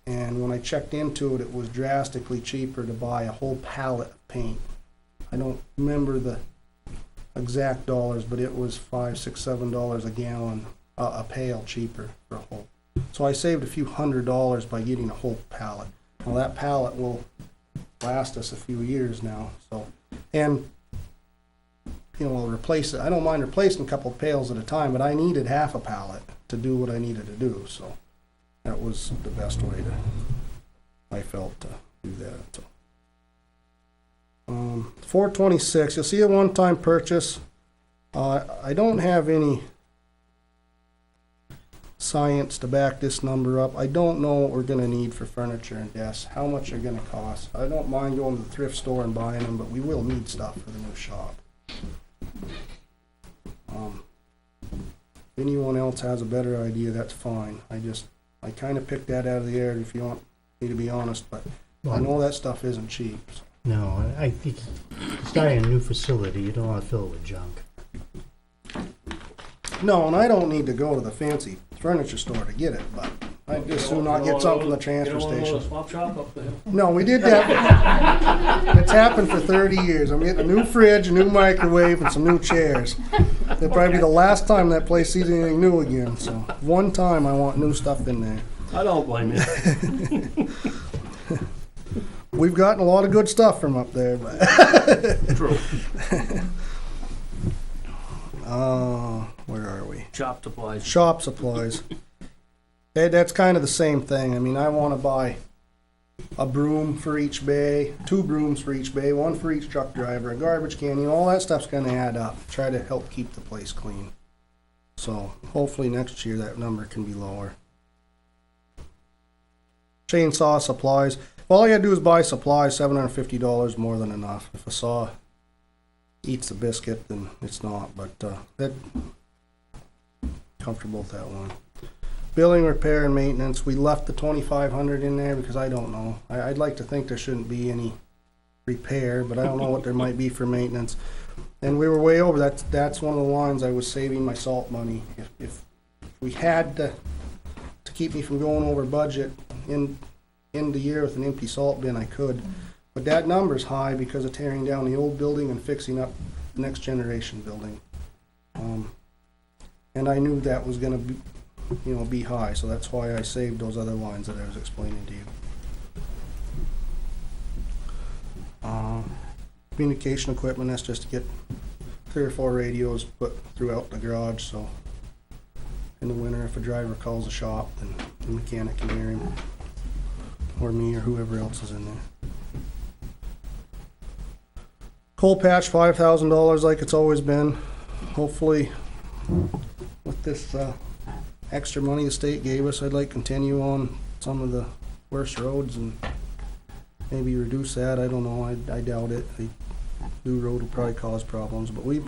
and when I checked into it, it was drastically cheaper to buy a whole pallet of paint. I don't remember the exact dollars, but it was $5, $6, $7 a gallon, a pail cheaper for a whole. So I saved a few $100s by getting a whole pallet. Well, that pallet will last us a few years now. So, and you know, I'll replace it. I don't mind replacing a couple of pails at a time, but I needed half a pallet to do what I needed to do. So that was the best way I felt to do that. So, 426. You'll see a one-time purchase. I don't have any science to back this number up. I don't know what we're going to need for furniture and desks, how much they're going to cost. I don't mind going to the thrift store and buying them, but we will need stuff for the new shop. If anyone else has a better idea, that's fine. I kind of picked that out of the air, if you want me to be honest, but I know that stuff isn't cheap. So. No, I think starting a new facility, you don't want to fill it with junk. No, and I don't need to go to the fancy furniture store to get it, but I just soon not get something from the transfer station. Swap shop up there. No, we did that. It's happened for 30 years. I'm getting a new fridge, a new microwave, and some new chairs. It'll probably be the last time that place sees anything new again. So one time I want new stuff in there. I don't blame you. We've gotten a lot of good stuff from up there, but True. where are we? Shop supplies. Shop supplies. That's kind of the same thing. I mean, I wanna buy a broom for each bay, 2 brooms for each bay, 1 for each truck driver, a garbage can, you know, all that stuff's gonna add up. Try to help keep the place clean. So hopefully next year that number can be lower. Chainsaw supplies. Well, all you gotta do is buy supplies, $750 more than enough. If a saw eats the biscuit, then it's not, but that comfortable with that one. Building, repair, and maintenance, we left the 2,500 in there because I don't know. I'd like to think there shouldn't be any repair, but I don't know what there might be for maintenance. And we were way over. That's one of the lines I was saving my salt money. If we had to keep me from going over budget in the year with an empty salt bin, I could. But that number's high because of tearing down the old building and fixing up the next generation building. And I knew that was gonna be high, so that's why I saved those other lines that I was explaining to you. Communication equipment, that's just to get 3 or 4 radios put throughout the garage, so in the winter, if a driver calls the shop, then the mechanic can hear him, or me, or whoever else is in there. Coal patch, $5,000 like it's always been. Hopefully, with this extra money the state gave us, I'd like to continue on some of the worst roads and maybe reduce that. I don't know. I doubt it. A new road will probably cause problems. But we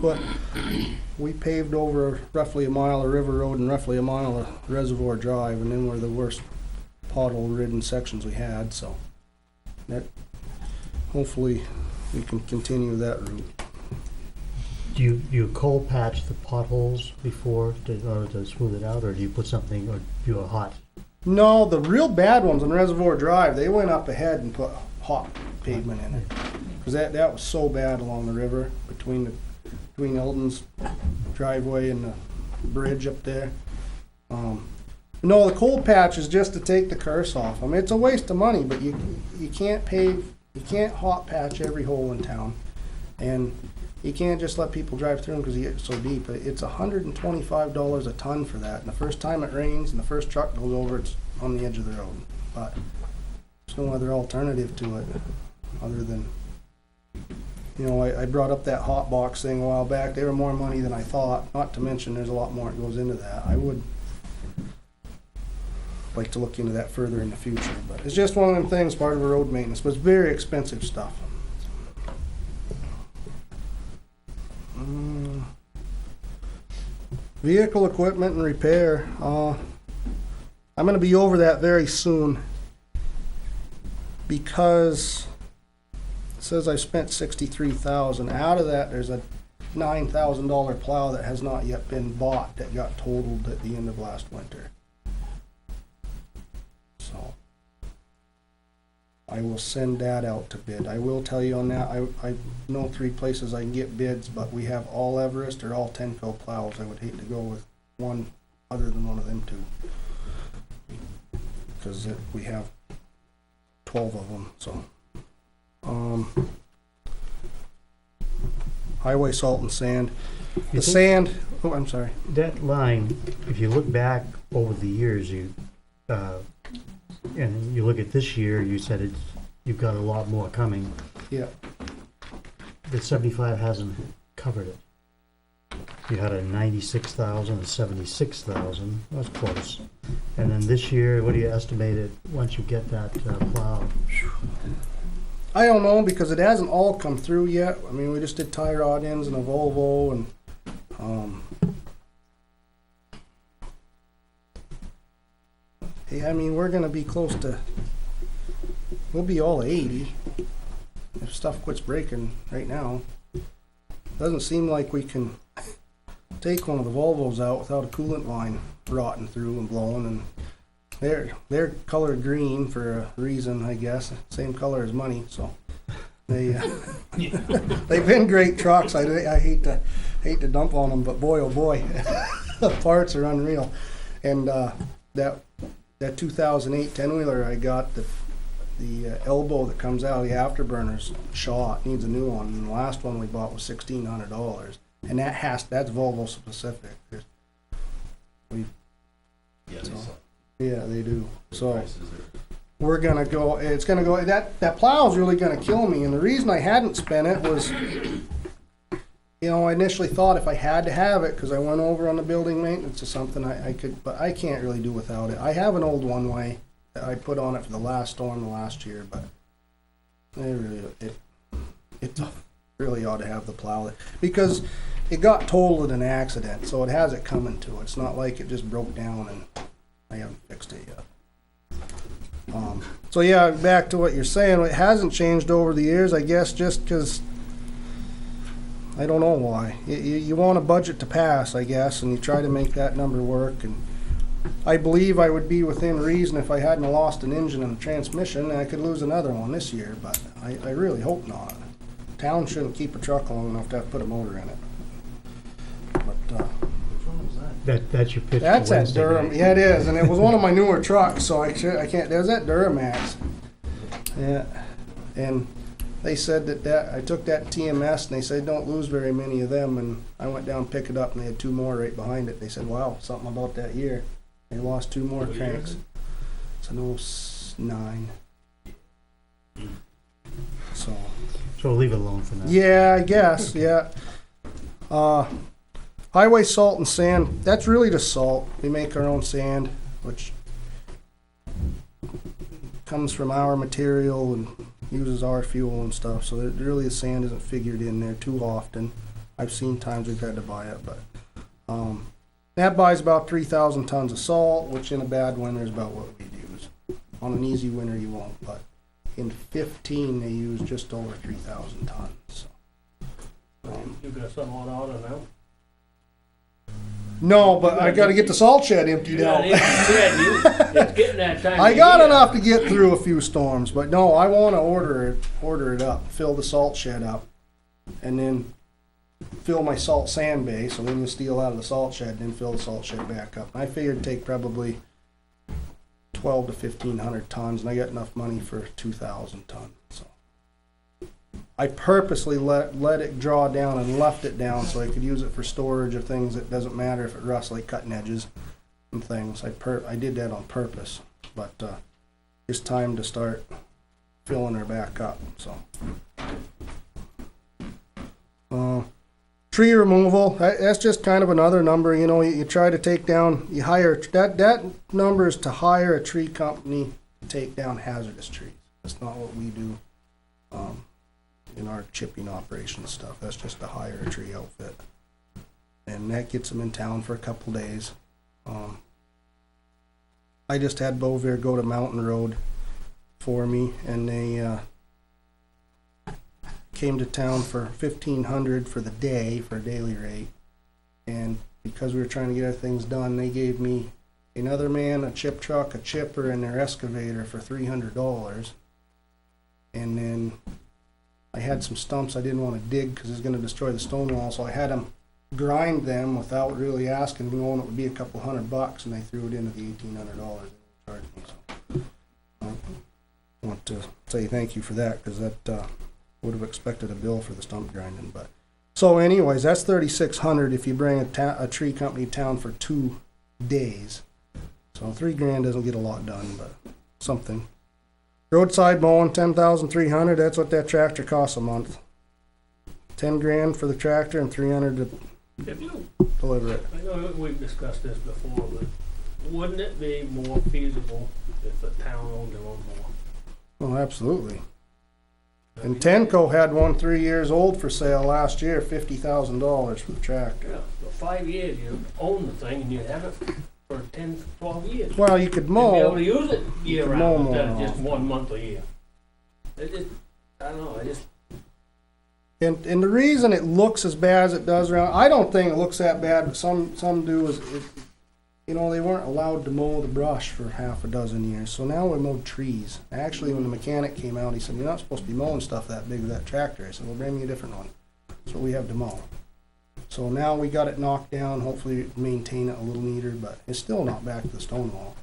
paved over roughly a mile of river road and roughly a mile of Reservoir Drive, and then were the worst pothole-ridden sections we had. So that hopefully we can continue that route. Do you coal patch the potholes before to smooth it out, or do you put something, or do a hot? No, the real bad ones on Reservoir Drive, they went up ahead and put hot pavement in it. Because that was so bad along the river between Eldon's driveway and the bridge up there. No, the coal patch is just to take the curse off. I mean, it's a waste of money, but you can't hot patch every hole in town. And you can't just let people drive through them because you get so deep. It's $125 a ton for that. And the first time it rains and the first truck goes over, it's on the edge of the road. But there's no other alternative to it other than, I brought up that hot box thing a while back. They were more money than I thought. Not to mention there's a lot more that goes into that. I would like to look into that further in the future. But it's just one of them things, part of the road maintenance. But it's very expensive stuff. Vehicle equipment and repair. I'm going to be over that very soon because it says I spent $63,000. Out of that, there's a $9,000 plow that has not yet been bought that got totaled at the end of last winter. So I will send that out to bid. I will tell you on that, I know 3 places I can get bids, but we have all Everest or all Tenco plows. I would hate to go with one other than one of them 2. Because we have 12 of them, so. Highway salt and sand. The sand, I'm sorry. That line, if you look back over the years, and you look at this year, you said you've got a lot more coming. Yeah. The 75 hasn't covered it. You had a 96,000, a 76,000. That's close. And then this year, what do you estimate it once you get that plow? I don't know because it hasn't all come through yet. I mean, we just did tie rod ends and a Volvo and I mean, we're gonna be close to, we'll be all 80 if stuff quits breaking right now. Doesn't seem like we can take one of the Volvos out without a coolant line rotting through and blowing, and they're colored green for a reason, I guess. Same color as money, so they've been great trucks. I hate to dump on them, but boy, oh boy, the parts are unreal. And that 2008 10-wheeler I got, the elbow that comes out of the afterburner's shot, needs a new one. And the last one we bought was $1,600, and that's Volvo specific. Yeah, they do. So we're gonna go, it's gonna go, that plow's really gonna kill me. And the reason I hadn't spent it was, you know, I initially thought if I had to have it, cause I went over on the building maintenance or something, I could, but I can't really do without it. I have an old one-way that I put on it for the last storm last year, but it really ought to have the plow, because it got totaled in an accident, so it has it coming to it. It's not like it just broke down and I haven't fixed it yet. So yeah, back to what you're saying, it hasn't changed over the years, I guess, just because I don't know why. You want a budget to pass, I guess, and you try to make that number work. And I believe I would be within reason if I hadn't lost an engine and a transmission, and I could lose another one this year, but I really hope not. Town shouldn't keep a truck long enough to have to put a motor in it. But That's your pitch for that's at Wednesday Durham. night. Yeah, it is, and it was one of my newer trucks, so I can't. There's that Duramax. Yeah, and they said that I took that TMS, and they said don't lose very many of them. And I went down and picked it up, and they had 2 more right behind it. They said, "Wow, something about that year. They lost 2 more cranks." It's an 09. So Leave it alone for now. yeah, I guess yeah. Highway salt and sand, that's really just salt. We make our own sand, which comes from our material and uses our fuel and stuff. So really the sand isn't figured in there too often. I've seen times we've had to buy it, but that buys about 3,000 tons of salt, which in a bad winter is about what we use. On an easy winter you won't, but in 15 they use just over 3,000 tons. So. You got some on order now? No, but I got to get the salt shed emptied out. It's getting that time. I of got year. enough to get through a few storms, but no, I want to order it up, fill the salt shed up, and then fill my salt sand bay. So then you steal out of the salt shed, and then fill the salt shed back up. I figured it'd take probably 1,200 to 1,500 tons, and I got enough money for 2,000 tons. So I purposely let it draw down and left it down so I could use it for storage of things. That doesn't matter if it rusts, like cutting edges and things. I did that on purpose, but it's time to start filling her back up. So tree removal, that's just kind of another number. You know, you try to take down, you hire, that number is to hire a tree company to take down hazardous trees. That's not what we do in our chipping operation stuff. That's just to hire a tree outfit, and that gets them in town for a couple days. I just had Weare go to Mountain Road for me, and they came to town for $1,500 for the day for a daily rate. And because we were trying to get our things done, they gave me another man, a chip truck, a chipper, and their excavator for $300. And then I had some stumps I didn't want to dig because it's going to destroy the stone wall, so I had them grind them without really asking, knowing it would be a couple $100, and they threw it into the $1,800 they charged me. So I want to say thank you for that, because that would have expected a bill for the stump grinding. But so anyways, that's $3,600 if you bring a tree company to town for 2 days. So $3,000 doesn't get a lot done, but something. Roadside mowing, $10,300. That's what that tractor costs a month. $10,000 for the tractor and $300 to deliver it. I know we've discussed this before, but wouldn't it be more feasible if the town owned their own mower? Oh, absolutely. And Tenco had one 3 years old for sale last year, $50,000 for the tractor. Yeah, for 5 years you own the thing and you have it for 10, 12 years. Well, you could You'd be able mow. to use it year could round mow instead of more just 1 month a year. It just, I don't know, And the reason it looks as bad as it does around, I don't think it looks that bad, but some do, is you know, they weren't allowed to mow the brush for half a dozen years. So now we mowed trees. Actually, when the mechanic came out, he said, "You're not supposed to be mowing stuff that big with that tractor." I said, "Well, bring me a different one." That's what we have to mow. So now we got it knocked down, hopefully maintain it a little neater, but it's still not back to the stone wall.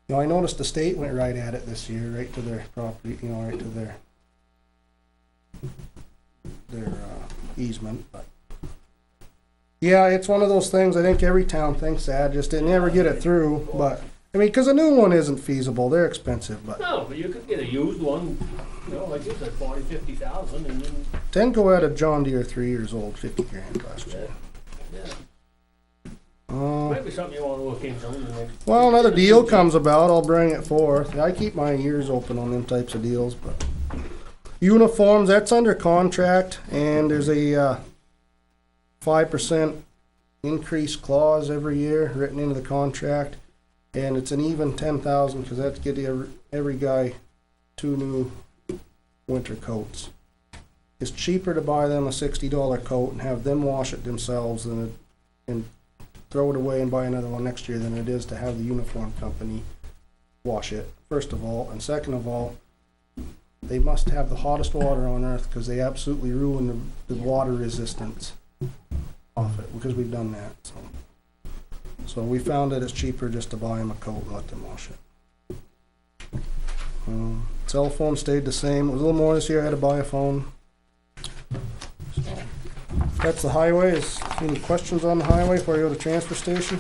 You know, I noticed the state went right at it this year, right to their property, you know, right to their easement, but yeah, it's one of those things. I think every town thinks that, just didn't ever get it through, but I mean, because a new one isn't feasible, they're expensive, but No, but you could get a used one, you know, like you said, 40, 50,000, and then, Tenco had a John Deere 3 years old, 50 grand last year. yeah. Uh, Maybe something you wanna look into in the next. well, another deal comes about, I'll bring it forth. I keep my ears open on them types of deals, but uniforms, that's under contract, and there's a 5% increase clause every year written into the contract, and it's an even 10,000 because that's getting every guy 2 new winter coats. It's cheaper to buy them a $60 coat and have them wash it themselves and throw it away and buy another one next year than it is to have the uniform company wash it, first of all. And second of all, they must have the hottest water on earth because they absolutely ruin the water resistance off it, because we've done that. So we found that it's cheaper just to buy them a coat and let them wash it. Cell phone stayed the same. It was a little more this year. I had to buy a phone. That's the highway. Any questions on the highway before I go to transfer station?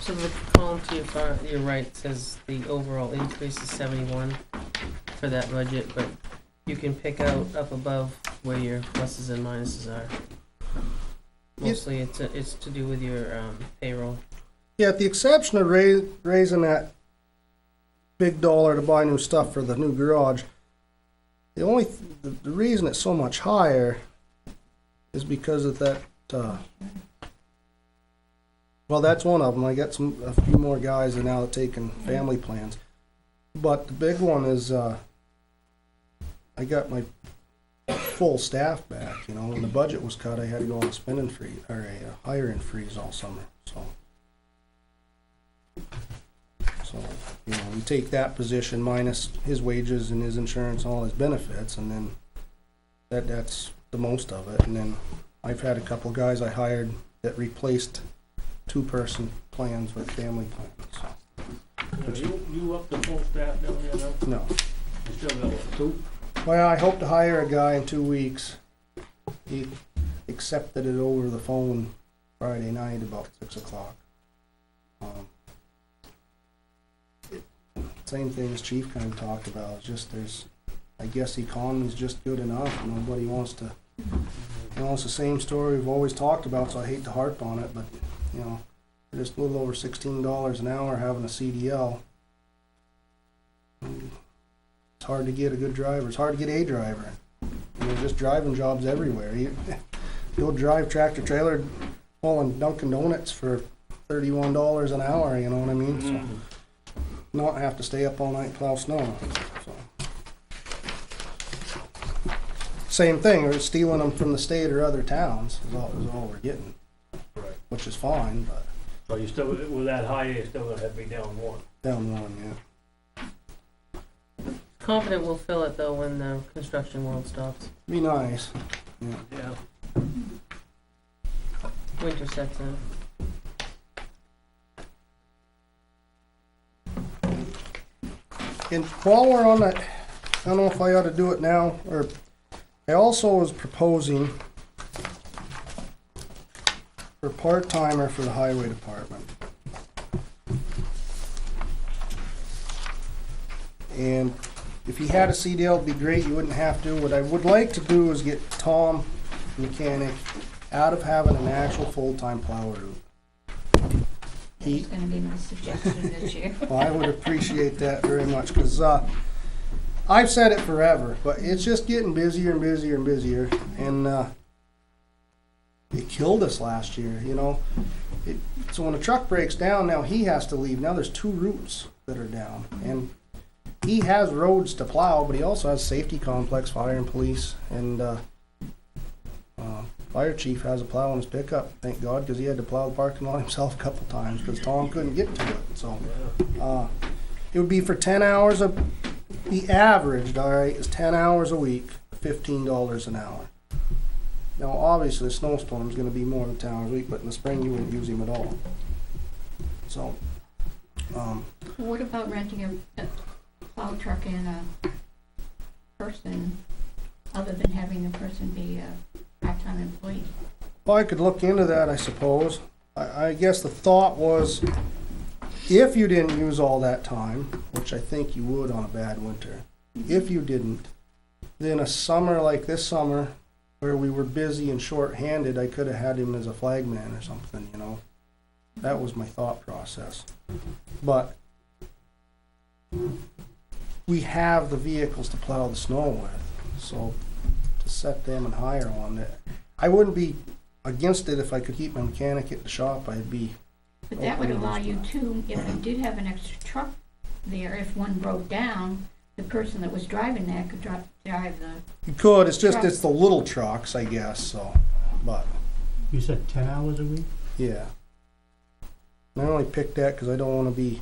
So the column to your right says the overall increase is 71 for that budget, but you can pick out up above where your pluses and minuses are. Mostly it's to do with your payroll. Yeah, at the exception of raising that big dollar to buy new stuff for the new garage, the reason it's so much higher is because of that. Well, that's one of them. I got a few more guys that are now taking family plans, but the big one is I got my full staff back. You know, when the budget was cut, I had to go on a spending freeze or a hiring freeze all summer. So, you know, we take that position minus his wages and his insurance and all his benefits, and then that's the most of it. And then I've had a couple of guys I hired that replaced 2-person plans with family plans. So, You up the full staff down there now? no. You still got what, 2? Well, I hope to hire a guy in 2 weeks. He accepted it over the phone Friday night about 6 o'clock. Same thing as Chief kind of talked about. It's just I guess the economy's just good enough. Nobody wants to, you know, it's the same story we've always talked about, so I hate to harp on it, but, you know, just a little over $16 an hour having a CDL. It's hard to get a good driver. It's hard to get a driver. And there's just driving jobs everywhere. You'll drive tractor trailer hauling Dunkin' Donuts for $31 an hour, you know what I mean? So, not have to stay up all night and plow snow. So. Same thing, we're stealing them from the state or other towns is all we're getting, Right. which is fine, but So you still, with that high, you're still gonna have to be down 1. down one, yeah. Confident we'll fill it though when the construction world stops. Be nice. Yeah. Yeah. Winter sets in. And while we're on that, I don't know if I ought to do it now, or I also was proposing for part-timer for the highway department. And if he had a CDL, it'd be great, you wouldn't have to. What I would like to do is get Tom, mechanic, out of having an actual full-time plow route. That's gonna be my suggestion this year. Well, I would appreciate that very much, because I've said it forever, but it's just getting busier and busier and busier, and it killed us last year, you know. So when a truck breaks down, now he has to leave. Now there's 2 routes that are down, and he has roads to plow, but he also has safety complex, fire and police, and fire chief has a plow in his pickup, thank God, because he had to plow the parking lot himself a couple times because Tom couldn't get to it. So it would be for 10 hours the average, all right, is 10 hours a week, $15 an hour. Now, obviously, a snowstorm is going to be more than 10 hours a week, but in the spring you wouldn't use him at all. So, What about renting a plow truck and a person, other than having the person be a part-time employee? well, I could look into that, I suppose. I guess the thought was if you didn't use all that time, which I think you would on a bad winter, if you didn't, then a summer like this summer, where we were busy and short-handed, I could have had him as a flagman or something, you know? That was my thought process. But we have the vehicles to plow the snow with, so to set them and hire one, I wouldn't be against it if I could keep my mechanic at the shop. I'd be. But that would allow you to, if you did have an extra truck there, if one broke down, the person that was driving that could drive the, You could, it's just, Truck. it's the little trucks, I guess, so, but, You said 10 hours a week? yeah. And I only picked that because I don't want to be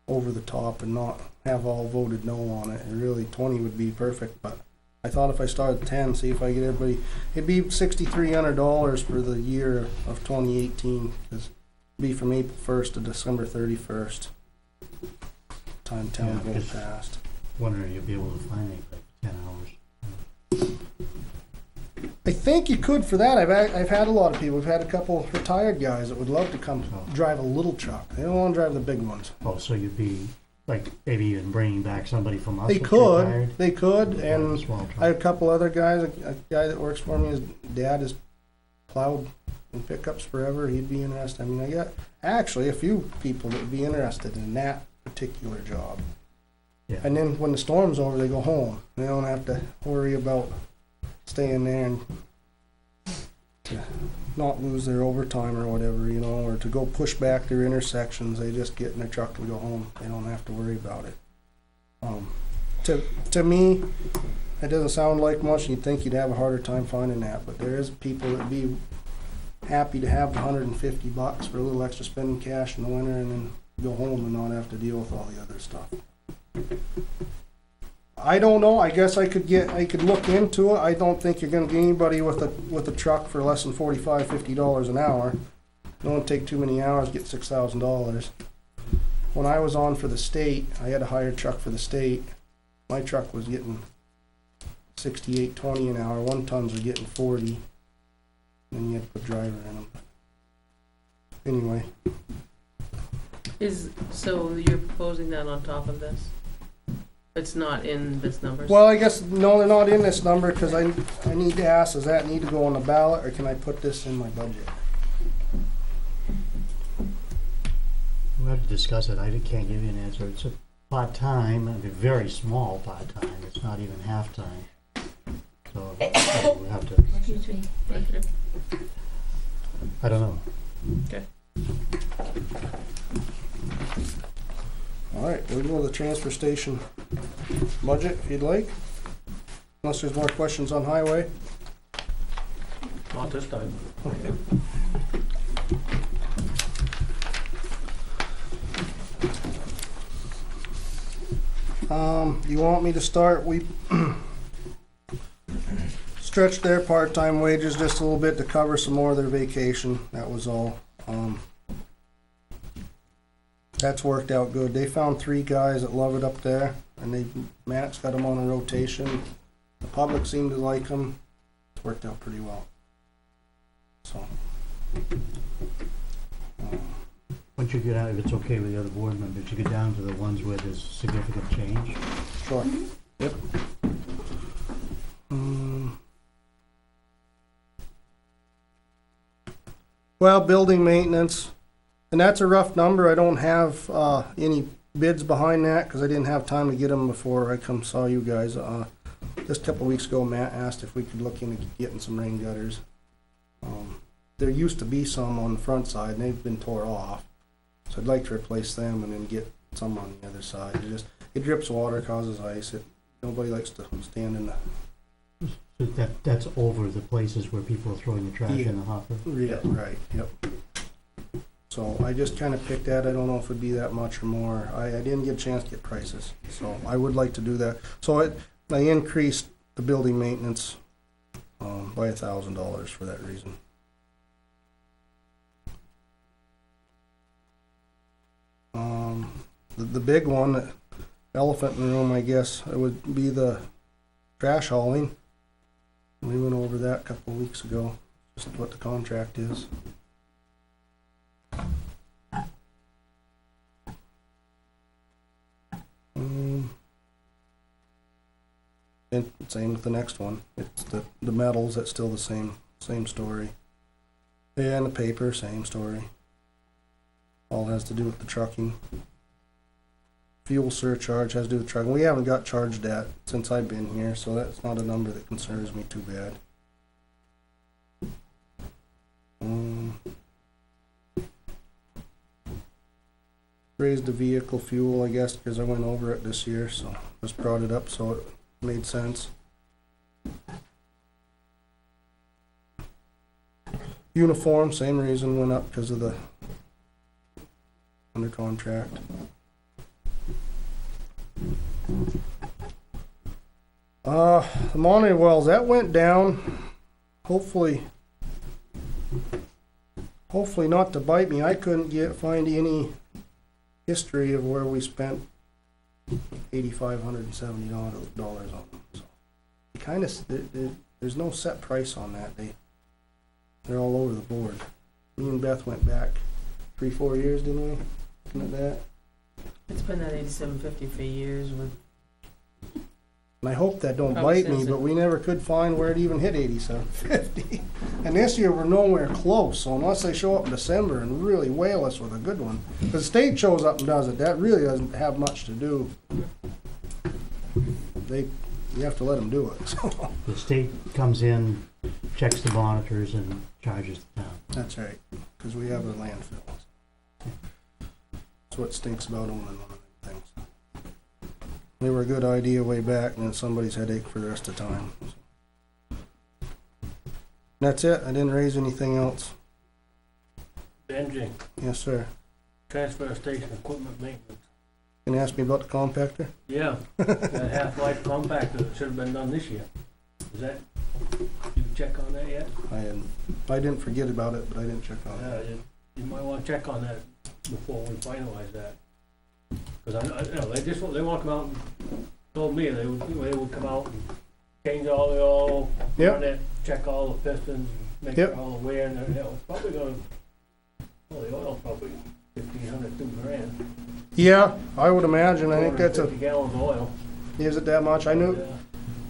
over the top and not have all voted no on it. And really, 20 would be perfect, but I thought if I started 10, see if I get everybody, it'd be $6,300 for the year of 2018, because it'd be from April 1st to December 31st. Time town Yeah, vote because- passed. Wondering if you'd be able to find anybody for 10 hours. I think you could for that. I've had a lot of people. We've had a couple retired guys that would love to come drive a little truck. They don't want to drive the big ones. Oh, so you'd be, like, maybe even bringing back somebody from us They that's could, retired? they could, Yeah, and a small I truck. have a couple other guys. A guy that works for me, his dad has plowed in pickups forever. He'd be interested. I mean, I got actually a few people that would be interested in that particular job. Yeah. And then when the storm's over, they go home. They don't have to worry about staying there and to not lose their overtime or whatever, you know, or to go push back their intersections. They just get in their truck and go home. They don't have to worry about it. To me, it doesn't sound like much, and you'd think you'd have a harder time finding that, but there is people that'd be happy to have the $150 for a little extra spending cash in the winter and then go home and not have to deal with all the other stuff. I don't know. I guess I could look into it. I don't think you're gonna get anybody with a truck for less than $50 an hour. It don't take too many hours to get $6,000. When I was on for the state, I had a hired truck for the state. My truck was getting $68.20 an hour. 1 tons were getting 40. And you had to put driver in them. Anyway, So you're proposing that on top of this? It's not in this number? well, I guess, no, they're not in this number, because I need to ask, does that need to go on the ballot, or can I put this in my budget? We'll have to discuss it. I can't give you an answer. It's a part-time, I mean, very small part-time. It's not even half-time. So we'll have to, excuse me, Okay. I don't know. All right, we'll go to the transfer station budget, if you'd like. Unless there's more questions on highway. Not this time. You want me to start, we stretched their part-time wages just a little bit to cover some more of their vacation, that was all. That's worked out good. They found 3 guys that love it up there, and Matt's got them on a rotation. The public seemed to like them. It's worked out pretty well. So. Once you get out, if it's okay with the other board members, you get down to the ones where there's significant change. Sure. Yep. Well, building maintenance, and that's a rough number. I don't have any bids behind that because I didn't have time to get them before I come saw you guys. Just a couple of weeks ago, Matt asked if we could look into getting some rain gutters. There used to be some on the front side, and they've been tore off. So I'd like to replace them and then get some on the other side. It drips water, causes ice. Nobody likes to stand in the. So that's over the places where people are throwing the trash in the hopper. Yeah, right, yep. So I just kind of picked that. I don't know if it'd be that much or more. I didn't get a chance to get prices, so I would like to do that. So I increased the building maintenance by $1,000 for that reason. The big one, the elephant in the room, I guess, it would be the trash hauling. We went over that a couple of weeks ago, just what the contract is. same with the next one. It's the metals, that's still the same story. And the paper, same story. All has to do with the trucking. Fuel surcharge has to do with trucking. We haven't got charged that since I've been here, so that's not a number that concerns me too bad. Raised the vehicle fuel, I guess, because I went over it this year, so just brought it up so it made sense. Uniform, same reason, went up because of the under contract. The monitoring wells, that went down. Hopefully not to bite me. I couldn't find any history of where we spent $8,570 on them. So it kind of there's no set price on that. They're all over the board. Me and Beth went back 3-4 years, didn't we? Isn't it that? It's been that $87.50 for years with, And I hope that don't Probably bite me, since but we never could find where it even hit $87.50. And this year we're nowhere close, so unless they show up in December and really whale us with a good one. If the state shows up and does it, that really doesn't have much to do. You have to let them do it, so. The state comes in, checks the monitors and charges the town. That's right, because we have a landfill. That's what stinks about owning one of them things. They were a good idea way back, and then somebody's headache for the rest of the time. That's it, I didn't raise anything else. Benji, Yes, sir. transfer station equipment maintenance. Can you ask me about the compactor? Yeah, that half-life compactor that should have been done this year. Is that, you check on that yet? I didn't forget about it, but I didn't check on Yeah, it. you might wanna check on that before we finalize that. Cause you know, they wanna come out and told me they would come out and change all the oil, Yep. run it, check all the pistons, make Yep. sure all the wear and everything. It's probably gonna, well, the oil's probably 1,500, $2,000. Yeah, I would imagine, I think that's 250 gallons of oil. is it that much? I knew,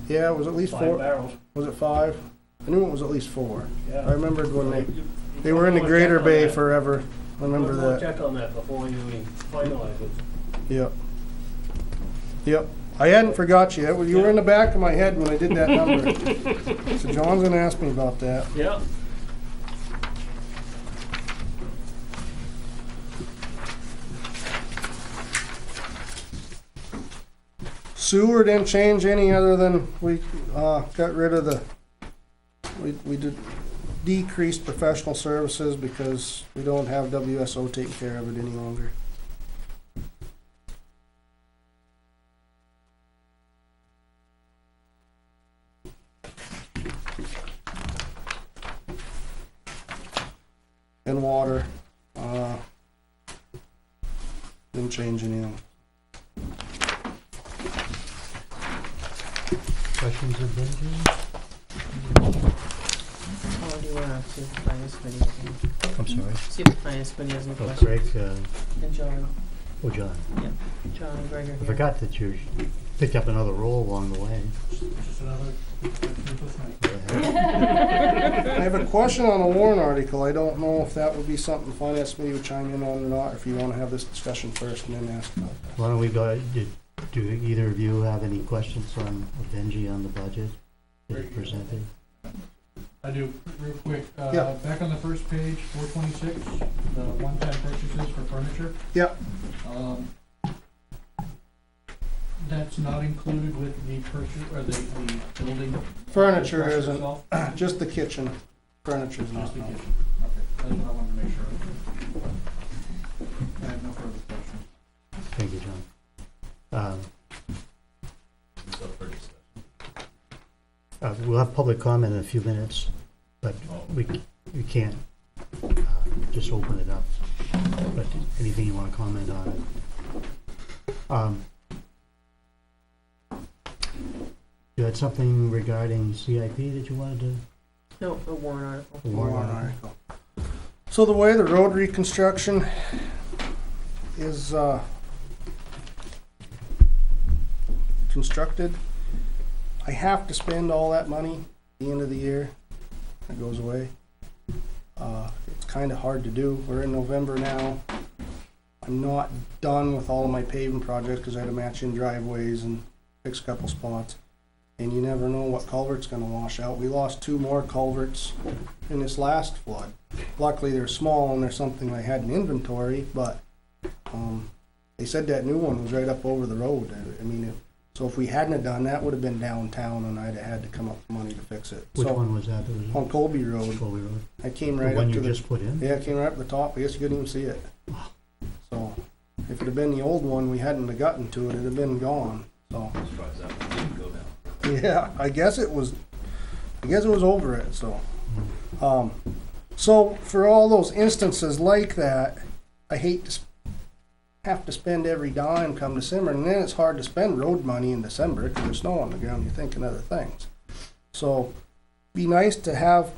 yeah, it was at least 5 4, barrels, was it 5? I knew it was at least 4. yeah. I remembered when You they were in the probably wanna Greater check on Bay that. forever, I remember You wanna that. check on that before you finalize it. Yep. Yep. I hadn't forgot you. You were in the back of my head when I did that number. So John's gonna ask me about that. Yeah. Sewer didn't change any other than we got rid of we did decreased professional services because we don't have WSO taking care of it any longer. And water, didn't change anything. Questions of Benji? oh, do you wanna see if the finance committee has any? I'm sorry. See if the finance committee has any Oh, questions? Craig, And John, John. John and Greg are I here. forgot that you picked up another role along the way. I have a question on a warrant article. I don't know if that would be something the finance committee would chime in on or not, or if you wanna have this discussion first and then ask about that. Why don't we go, do either of you have any questions on Benji on the budget that he presented? I do, real quick, Yeah. back on the first page, 426, the one-time purchases for furniture. Yeah. That's not included with the purchase, or the building? Furniture structure isn't, itself? just the kitchen. Furniture's not. Just the no. kitchen, okay, that's what I wanted to make sure of. I have no further questions. Thank you, John. We'll have public comment in a few minutes, but we can't just open it up. But anything you want to comment on it? You had something regarding CIP that you wanted to? No, a warrant article. Warrant article. So the way the road reconstruction is constructed, I have to spend all that money at the end of the year. It goes away. It's kind of hard to do. We're in November now. I'm not done with all of my paving projects because I had to match in driveways and fix a couple spots. And you never know what culvert's gonna wash out. We lost 2 more culverts in this last flood. Luckily, they're small and they're something I had in inventory, but they said that new one was right up over the road. I mean, so if we hadn't have done that, would have been downtown, and I'd have had to come up with money to fix it. Which So, one was that? That was on Colby Road, Colby Road? I came The right one up you to the, just put in? yeah, I came right up the top. I guess you couldn't even see it. So if it had been the old one, we hadn't have gotten to it. It'd have been gone. So yeah, I guess it was over it. So, so for all those instances like that, I hate to have to spend every dime come December, and then it's hard to spend road money in December because there's snow on the ground. You're thinking other things. So, be nice to have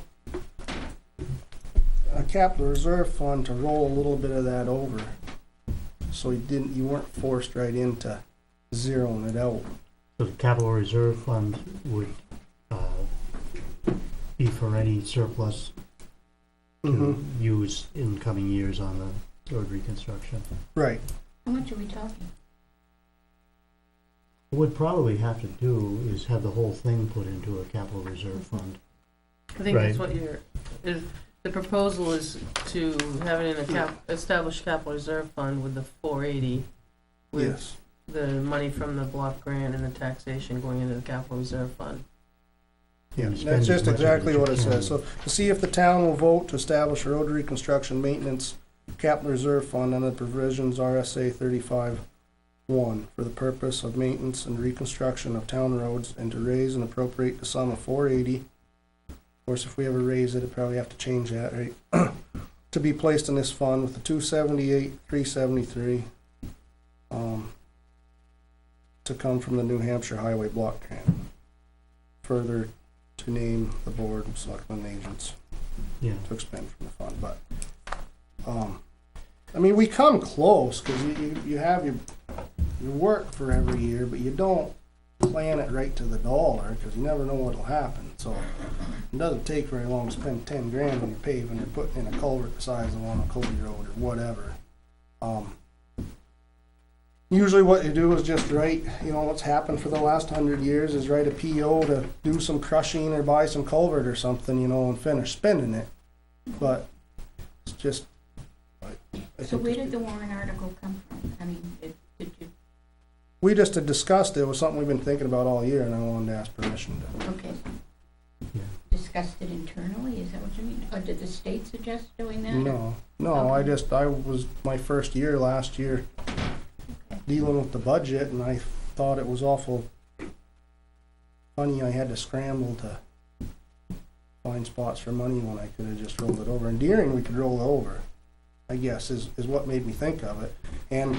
a capital reserve fund to roll a little bit of that over, so you weren't forced right into zeroing it out. So the capital reserve fund would be for any surplus to Mm-hmm. use in coming years on the road reconstruction. Right. How much are we talking? What we'd probably have to do is have the whole thing put into a capital reserve fund. I think that's Right. what the proposal is to have it in a established capital reserve fund with the 480, with Yes. the money from the block grant and the taxation going into the capital reserve fund. Yeah, You spend that's as just much of it exactly as you what it can. says. So to see if the town will vote to establish a road reconstruction maintenance capital reserve fund under the provisions RSA 35(1) for the purpose of maintenance and reconstruction of town roads, and to raise and appropriate the sum of 480. Of course, if we ever raise it, it'd probably have to change that, right? To be placed in this fund with the 278, 373, to come from the New Hampshire Highway Block Grant. Further, to name the board of selectmen agents Yeah. to expend from the fund, but, I mean, we come close, cause you have your work for every year, but you don't plan it right to the dollar, cause you never know what'll happen, so it doesn't take very long to spend 10 grand when you're paving or putting in a culvert the size of the one on Colby Road or whatever. Usually what you do is just write, what's happened for the last 100 years is write a PO to do some crushing or buy some culvert or something, and finish spending it. But it's just, I So think where did the warrant article come from? I mean, did you, we just had discussed it. It was something we've been thinking about all year, and I wanted to ask permission to. okay, Yeah. discussed it internally, is that what you mean? Or did the state suggest doing that? No, Okay. I was my first year last year dealing with the budget, and I thought it was awful funny I had to scramble to find spots for money when I could have just rolled it over. And Deering, we could roll it over, I guess, is what made me think of it. And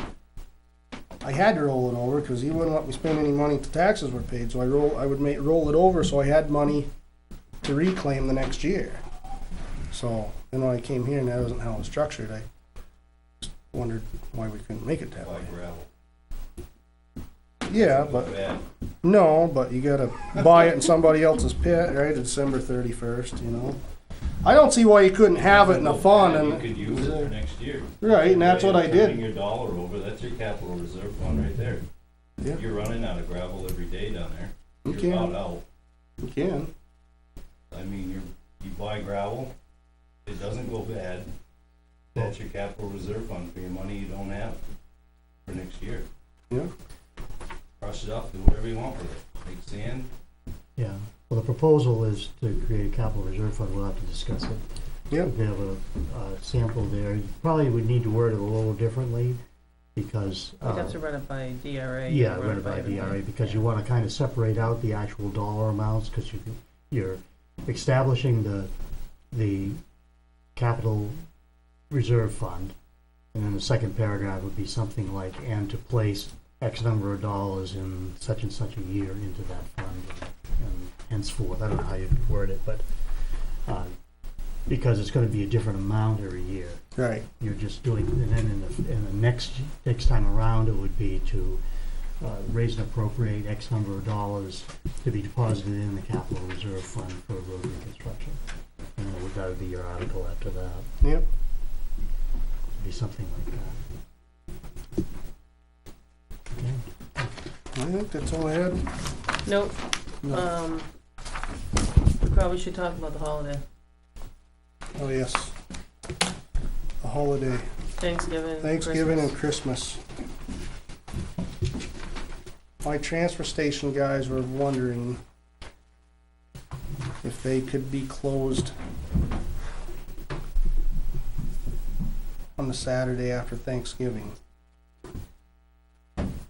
I had to roll it over because he wouldn't let me spend any money till taxes were paid, so I would roll it over so I had money to reclaim the next year. So then when I came here and that wasn't how it was structured, I just wondered why we couldn't make it that way. Yeah, but no, but you gotta buy it in somebody else's pit, right? December 31st, I don't see why you couldn't have it in a fund You and could use it for next year. right, and that's what I Turning did. your dollar over, that's your capital reserve fund right there. Yeah. You're running out of gravel every day down there. You You're can. about out. You can. I mean, you buy gravel, it doesn't go bad. That's your capital reserve fund for your money you don't have for next year. Yeah. Crush it up, do whatever you want with it. Make sand. Yeah. Well, the proposal is to create a capital reserve fund. We'll have to discuss it. Yeah. We have a sample there. You probably would need to word it a little differently because. You'd have to run it by DRA. Yeah, run run it by DRA, because you want to kind of separate out the actual dollar amounts, because you're establishing the capital reserve fund, and then the second paragraph would be something like, and to place X number of dollars in such and such a year into that fund, and henceforth, I don't know how you word it, but, because it's gonna be a different amount every year. Right. You're just doing, and then in the next time around, it would be to raise and appropriate X number of dollars to be deposited in the capital reserve fund for road reconstruction. And then that would be your article after that. Yep. It'd be something like that. Okay. I think that's all I had. Nope, No. we probably should talk about the holiday, Oh, yes. The holiday, Thanksgiving, Thanksgiving and Christmas. Christmas. My transfer station guys were wondering if they could be closed on the Saturday after Thanksgiving,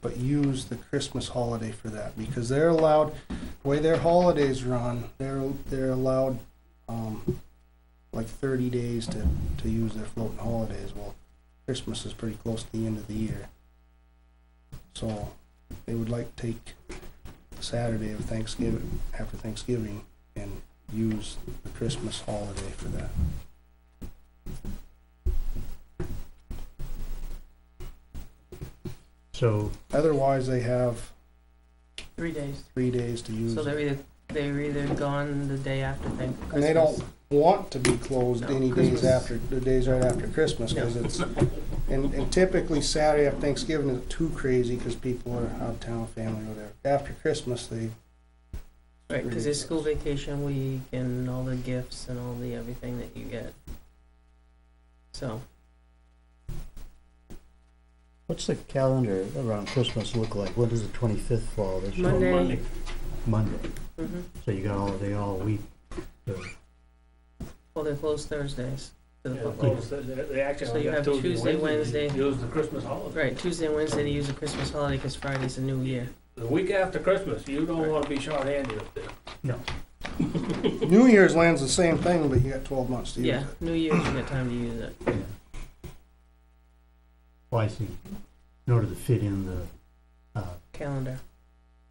but use the Christmas holiday for that, because they're allowed, the way their holidays run, they're allowed, like 30 days to use their floating holidays. Well, Christmas is pretty close to the end of the year. So they would like to take Saturday of Thanksgiving, after Thanksgiving, and use the Christmas holiday for that. So, Otherwise, they have 3 days. 3 days to use. So they're either gone the day after Christmas. And they don't want to be closed No, any days Christmas. after, the days right after Christmas, because it's, and typically Saturday after Thanksgiving isn't too crazy, because people are out of town, family, whatever. After Christmas, they, Right, because it's school vacation week and all the gifts and all the everything that you get. So, what's the calendar around Christmas look like? When does the 25th fall this year? Monday. Monday. hmm So you got all week. to- Well, they're closed Thursdays to the Yeah, public. close, they actually So only you have have Tuesday, and Wednesday. Use the Christmas holiday. Right, Tuesday and Wednesday to use the Christmas holiday because Friday's a new year. The week after Christmas, you don't wanna be short-handed up there. No. New Year's lands the same thing, but you got 12 months to use Yeah, it. New Year's, you got time to use it. Well, I see. In order to fit in the, Calendar.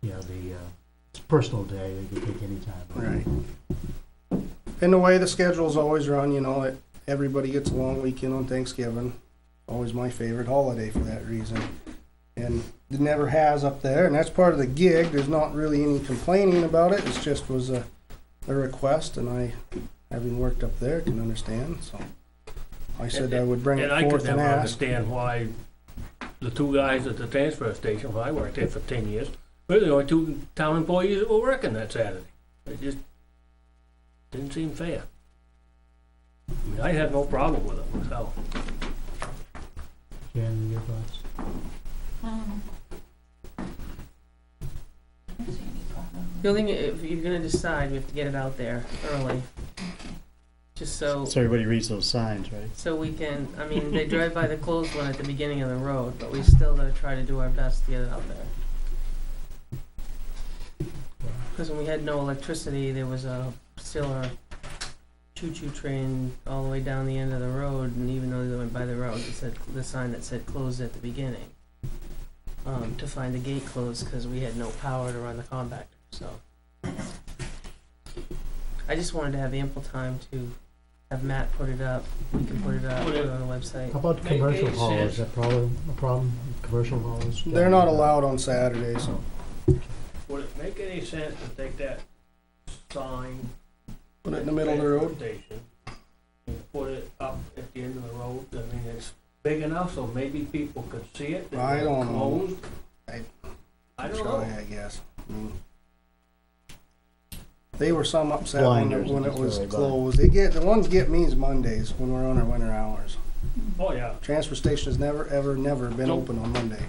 it's a personal day, they can take any time. Right. And the way the schedule's always run, everybody gets a long weekend on Thanksgiving. Always my favorite holiday for that reason. And it never has up there, and that's part of the gig. There's not really any complaining about it. It's just was a request, and I, having worked up there, can understand, so. I said I would bring it And I could forth and never ask. understand why the two guys at the transfer station, well, I worked there for 10 years, we're the only two town employees that were working that Saturday. It just didn't seem fair. I mean, I had no problem with it myself. Jan, your thoughts? I don't see any problem. The only thing, if you're gonna decide, we have to get it out there early. Just so everybody reads those signs, right? so we can, I mean, they drive by the closed one at the beginning of the road, but we still gotta try to do our best to get it out there. Because when we had no electricity, there was still a choo-choo train all the way down the end of the road, and even though they went by the road, it said, the sign that said closed at the beginning. To find the gate closed, because we had no power to run the compactor, so. I just wanted to have ample time to have Matt put it up, we can put it up, put it on the website. How about Make commercial it haulers? Is sense. that problem, a problem? Commercial haulers? They're not allowed on Saturdays. Would it make any sense to take that sign? Put it in the middle of the road. Station, and put it up at the end of the road? I mean, it's big enough so maybe people could see it. I don't know. Closed. I- I don't Try, know. I guess. I mean, they were some upset when Blinders, it that's was what I buy. closed. The ones get me is Mondays when we're on our winter hours. Oh, yeah. Transfer station has never, ever, never been Nope. open on Monday.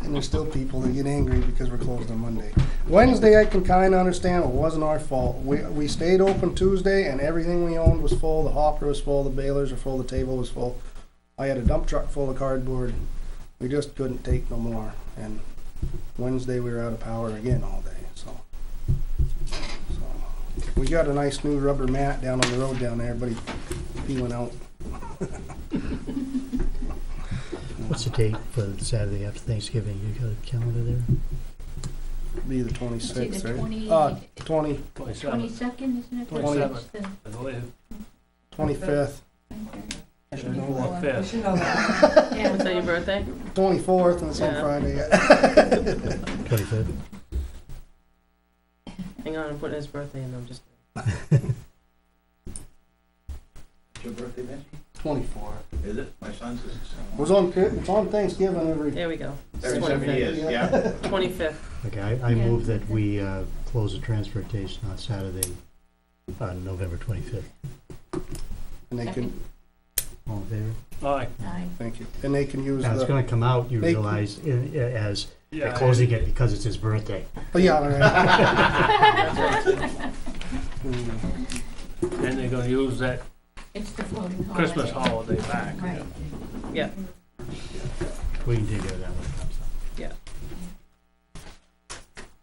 And there's still people that get angry because we're closed on Monday. Wednesday, I can kinda understand, it wasn't our fault. We stayed open Tuesday and everything we owned was full. The hopper was full, the balers were full, the table was full. I had a dump truck full of cardboard. We just couldn't take no more. And Wednesday, we were out of power again all day, so. We got a nice new rubber mat down on the road down there, everybody peeling out. What's the date for Saturday after Thanksgiving? You got a calendar there? Be the It's 26th, either right? 20, 27, 22nd, isn't it? 27th. The I believe. 25th. 23rd. I should know that. Fifth. What's that, your birthday? 24th, and it's on Yeah. Friday. 25th? Hang on, I'm putting his birthday in, I'm just, Your birthday, Benji? 24. Is it? My son's is. It's on Thanksgiving every. there we go. Every 7 25th. years, yeah. 25th. Okay, I Yeah. move that we close the transfer station on Saturday, November 25th. And they can, All in favor? Aye. Aye. thank you. And they can use Now, it's the, gonna come out, you They- realize, as they're Yeah. closing it because it's his birthday. oh, yeah, all right. And they're gonna use that It's the floating holiday. Christmas holiday back. Right. Yeah. We can take care of that when it comes up.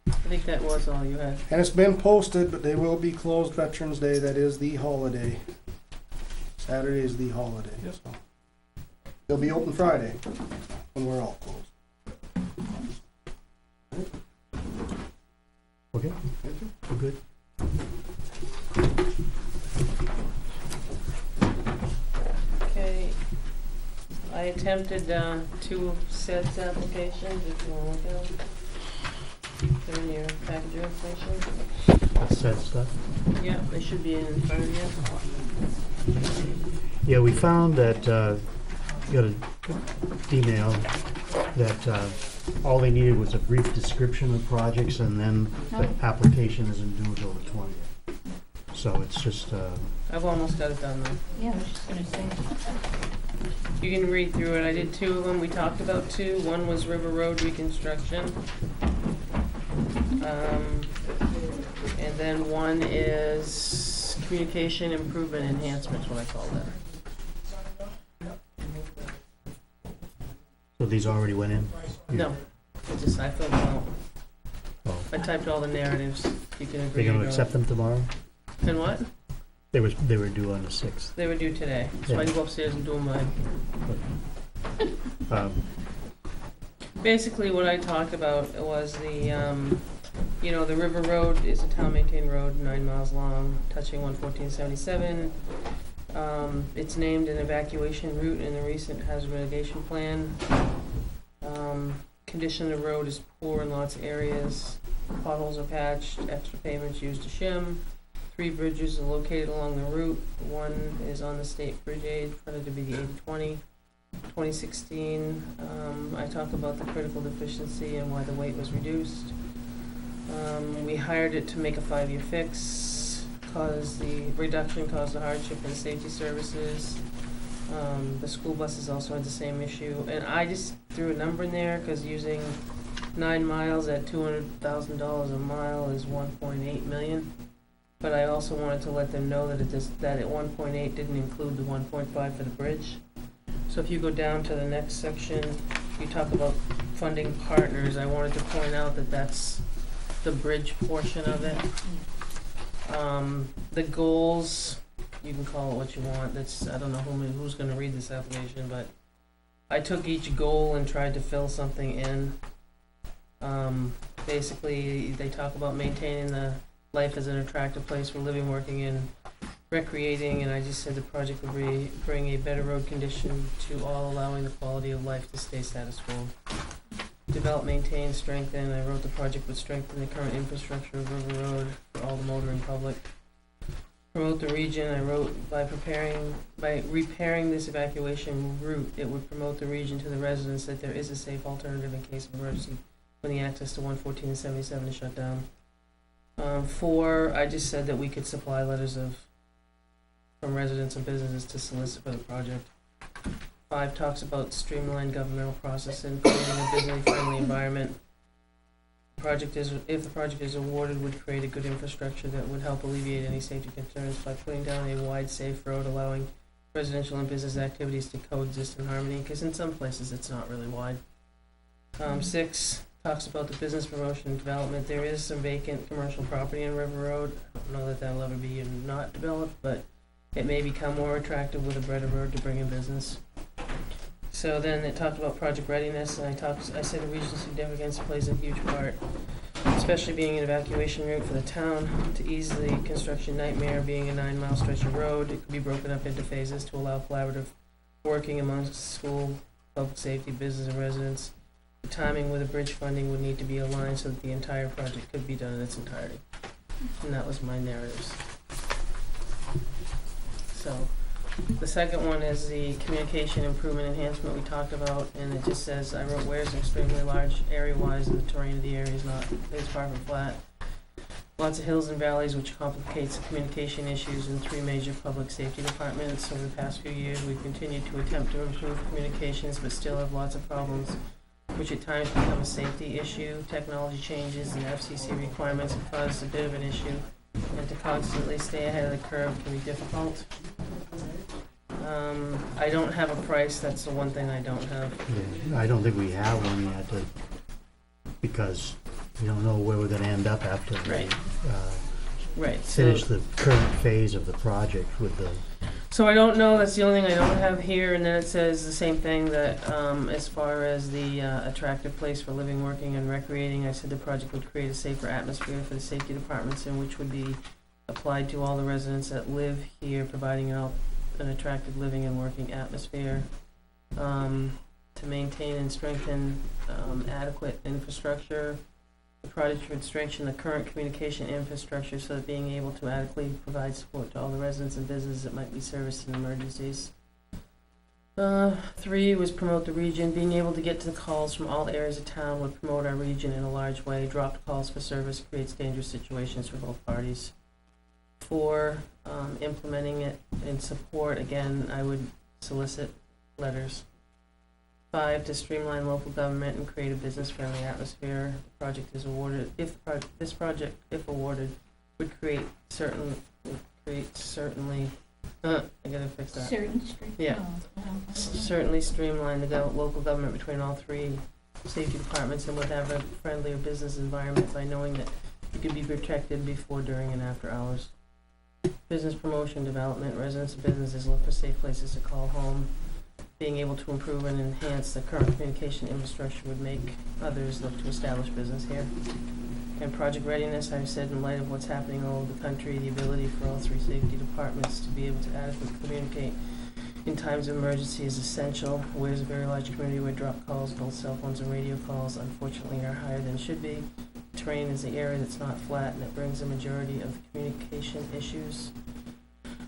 I think that was all you had. And it's been posted, but they will be closed Veterans Day. That is the holiday. Saturday is the holiday, so. They'll be open Friday when we're all closed. Okay, we're good. Okay. I attempted 2 sets applications, if you want to look at them. They're in your package of information. Said stuff. Yeah, they should be in front of you. Yeah, we found that, got an email that all they needed was a brief description of projects, and then the application isn't due until the 20th. So it's just, I've almost got it done though. Yeah, I was just gonna say, You can read through it. I did 2 of them. We talked about 2. One was River Road reconstruction. And then one is communication improvement enhancements, what I call that. so these already went in? No, I filled them out. Oh. I typed all the narratives. You can agree They're or gonna not. accept them tomorrow? And what? They were due on the 6th. They were due today, so I Yeah. can go upstairs and do them mine. Um, Basically, what I talked about was the, the River Road is a town-maintained road, 9 miles long, touching 11477. It's named an evacuation route in the recent hazard mitigation plan. Condition of the road is poor in lots of areas. Potholes are patched, extra pavements used to shim. 3 bridges are located along the route. One is on the state bridge aid, funded to be the 80/20. 2016, I talk about the critical deficiency and why the weight was reduced. We hired it to make a 5-year fix, cause the reduction caused a hardship in safety services. The school buses also had the same issue, and I just threw a number in there, cause using 9 miles at $200,000 a mile is 1.8 million. But I also wanted to let them know that at 1.8 didn't include the 1.5 for the bridge. So if you go down to the next section, you talk about funding partners. I wanted to point out that that's the bridge portion of it. The goals, you can call it what you want. I don't know who's gonna read this application, but I took each goal and tried to fill something in. Basically, they talk about maintaining the life as an attractive place for living, working, and recreating, and I just said the project would bring a better road condition to all, allowing the quality of life to stay status quo. Develop, maintain, strengthen. I wrote the project would strengthen the current infrastructure of River Road for all the motoring public. Promote the region. I wrote by repairing this evacuation route, it would promote the region to the residents that there is a safe alternative in case of emergency when the access to 114 and 77 is shut down. 4, I just said that we could supply letters from residents and businesses to solicit for the project. 5 talks about streamlined governmental process and creating a business-friendly environment. If the project is awarded, would create a good infrastructure that would help alleviate any safety concerns by putting down a wide, safe road, allowing residential and business activities to coexist in harmony, because in some places it's not really wide. 6 talks about the business promotion and development. There is some vacant commercial property in River Road. I don't know that that'll ever be not developed, but it may become more attractive with a better road to bring in business. So then it talked about project readiness, and I said the regional significance plays a huge part, especially being an evacuation route for the town to ease the construction nightmare. Being a 9-mile stretch of road, it could be broken up into phases to allow collaborative working amongst school, public safety, business, and residents. The timing with the bridge funding would need to be aligned so that the entire project could be done in its entirety. And that was my narratives. So, the second one is the communication improvement enhancement we talked about, and it just says, I wrote, Weare is extremely large area-wise, and the terrain of the area is far from flat. Lots of hills and valleys, which complicates communication issues in 3 major public safety departments. Over the past few years, we've continued to attempt to improve communications, but still have lots of problems, which at times become a safety issue. Technology changes and FCC requirements have caused a bit of an issue, and to constantly stay ahead of the curve can be difficult. I don't have a price, that's the one thing I don't have. Yeah, I don't think we have one yet, because we don't know where we're gonna end up after we Right. Right, finish the current phase of the project with the, So I don't know, that's the only thing I don't have here, and then it says the same thing that, as far as the, attractive place for living, working, and recreating, I said the project would create a safer atmosphere for the safety departments, and which would be applied to all the residents that live here, providing an attractive living and working atmosphere. To maintain and strengthen, adequate infrastructure. The project would strengthen the current communication infrastructure so that being able to adequately provide support to all the residents and businesses that might be serviced in emergencies. 3 was promote the region. Being able to get to the calls from all areas of town would promote our region in a large way. Dropped calls for service creates dangerous situations for both parties. 4, implementing it in support. Again, I would solicit letters. 5, to streamline local government and create a business-friendly atmosphere. The project is awarded, this project, if awarded, would create certainly, I gotta fix that. Yeah. Certainly streamline the local government between all 3 safety departments and would have a friendlier business environment by knowing that you could be protected before, during, and after hours. Business promotion, development, residents and businesses look for safe places to call home. Being able to improve and enhance the current communication infrastructure would make others look to establish business here. And project readiness, I've said, in light of what's happening all over the country, the ability for all 3 safety departments to be able to adequately communicate in times of emergency is essential. Weare's a very large community where drop calls, both cell phones and radio calls, unfortunately are higher than should be. Terrain is the area that's not flat, and it brings a majority of communication issues.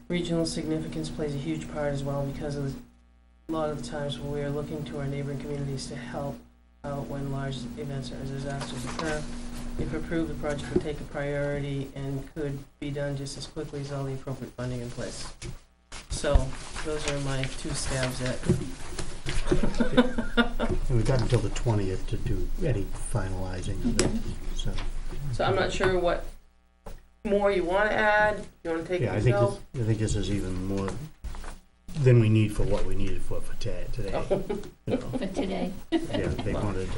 Regional significance plays a huge part as well, because of a lot of the times when we are looking to our neighboring communities to help out when large events or disasters occur. If approved, the project would take a priority and could be done just as quickly as all the appropriate funding in place. So, those are my 2 stabs at. and we've got until the 20th to do any finalizing of it, so. So I'm not sure what more you wanna add, you wanna take it Yeah, I think yourself? I think this is even more than we need for what we needed for today. Oh. You know, For today. yeah, they wanted,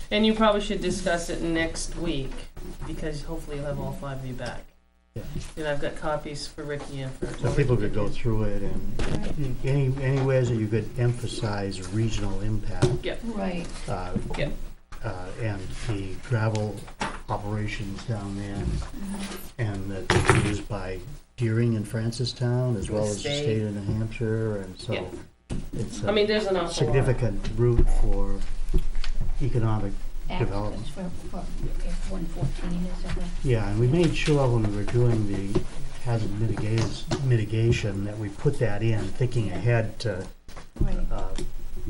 And you probably should discuss it next week, because hopefully you'll have all 5 of you back. Yeah. And I've got copies for Ricky and for. so people could go through it, and anywhere that you could emphasize regional impact. Right. Yeah. And the gravel operations down there, and that it's used by Deering and Francistown, as well as the state of New Hampshire, and so Yeah. it's I mean, a there's an awful lot. significant route for economic development. Access for if 114 is ever. Yeah, and we made sure when we were doing the hazard mitigation that we put that in, thinking ahead to Right.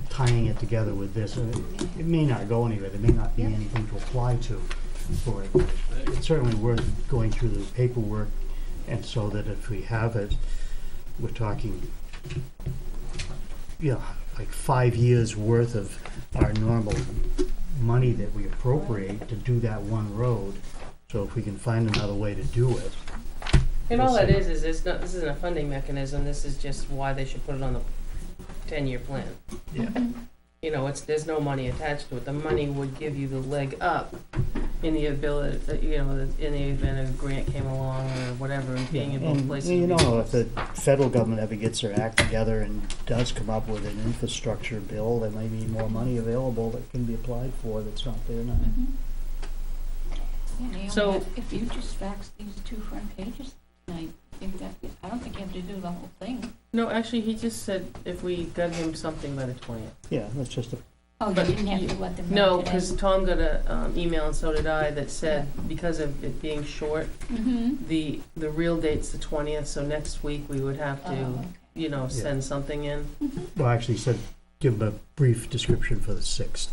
tying it together with this. It may not go anywhere, there may not be Yep. anything to apply to for it, but it's certainly worth going through the paperwork, and so that if we have it, we're talking, like 5 years worth of our normal money that we appropriate to do that one road. So if we can find another way to do it. And all that is this isn't a funding mechanism, this is just why they should put it on the 10-year plan. Yeah. You know, there's no money attached to it. The money would give you the leg up in the ability, in the event a grant came along or whatever, and being in both places. And, would be if the federal government ever gets their act together and does come up with an infrastructure bill, there may be more money available that can be applied for that's not there now. Mhm. Yeah, Naomi, So- if you just fax these 2 front pages tonight, I don't think you have to do the whole thing. No, actually, he just said if we got him something by the 20th. Yeah, that's just a, Oh, you But didn't have you- to let them know No, today? because Tom got a email, and so did I, that said, because of it being short, Mm-hmm. the real date's the 20th, so next week we would have to, Oh, you know, send something in. well, actually, he said, give him a brief description for the 6th,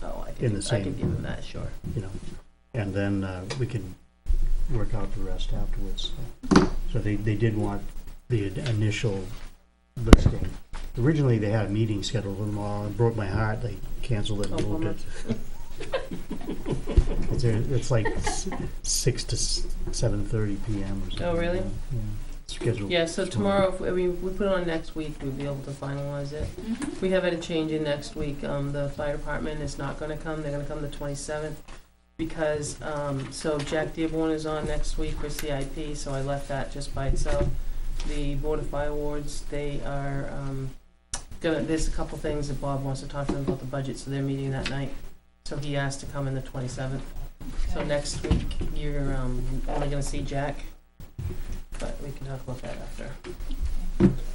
Oh, I In can, the I same- can give him that, sure. you know, and then we can work out the rest afterwards. So they did want the initial listing. Originally, they had a meeting scheduled with them all. It broke my heart. They canceled it and Oh, moved it. It's like 6 to 7:30 p.m. or something. Oh, really? Yeah, scheduled. Yeah, so tomorrow, if, I mean, we put it on next week, we'll be able to finalize it. Mm-hmm. We have had a change in next week. The fire department is not gonna come. They're gonna come the 27th. Because, so Jack Dearborn is on next week for CIP, so I left that just by itself. The Board of Fire Awards, they are, there's a couple things that Bob wants to talk to them about the budget, so they're meeting that night. So he asked to come in the 27th. So next week, you're, only gonna see Jack, but we can talk about that after.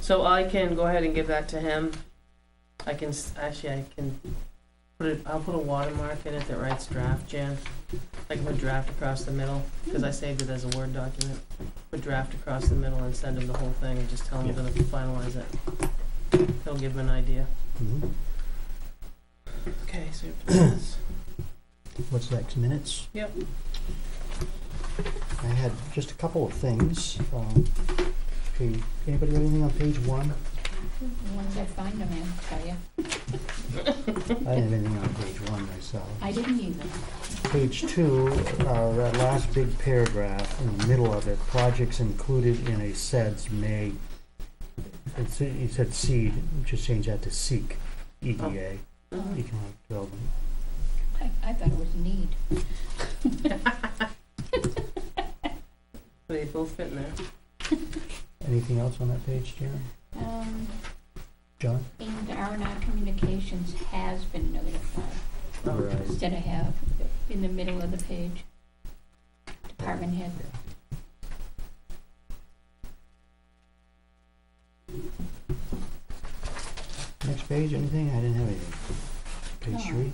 So I can go ahead and give that to him. I can, I can put it, I'll put a watermark in it that writes draft, Jan. I can put draft across the middle, because I saved it as a Word document. Put draft across the middle and send him the whole thing and just tell him we're gonna finalize it. He'll give him an idea. Mhm. Okay, so minutes. What's next, minutes? Yep. I had just a couple of things. Okay, anybody got anything on page 1? Once I find them, I'll tell you. I didn't have anything on page 1 myself. I didn't either. Page 2, that last big paragraph in the middle of it, projects included in a SEDS may, he said seed, just change that to seek, EDA, Mhm. economic development. I thought it was need. They both fit in there. Anything else on that page, Sharon? John? And R&R Communications has been notified, Right. instead of have, in the middle of the page. Department head. Next page, anything? I didn't have anything. Page No. 3?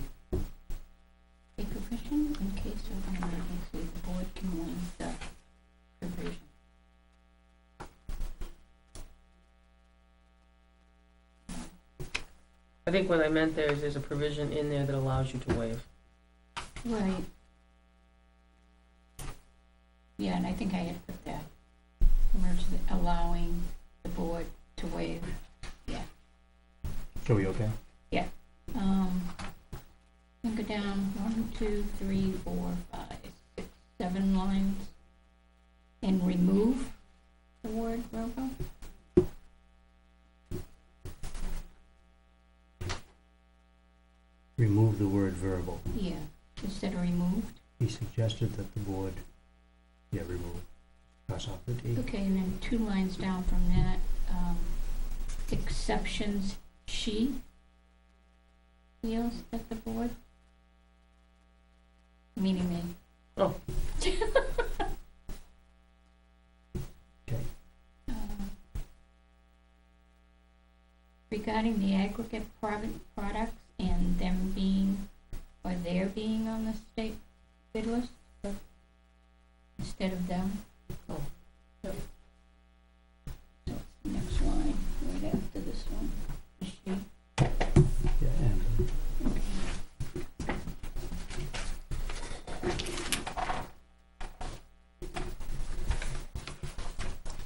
A provision in case of an emergency, the board can waive the provision. I think what I meant there is there's a provision in there that allows you to waive. Right. Yeah, and I think I had put that, emergency, allowing the board to waive. So we okay? Then go down 1, 2, 3, 4, 5, 6, 7 lines, and remove the word robo. Remove the word verbal. Yeah, instead of removed. He suggested that the board, remove. Cross off the T. Okay, and then 2 lines down from that, exceptions she feels that the board, meaning me. Oh. Okay. Regarding the aggregate products and them being, or their being on the state bid list, instead of them. Oh, yep. So it's the next line, right after this one, is she. Yeah, and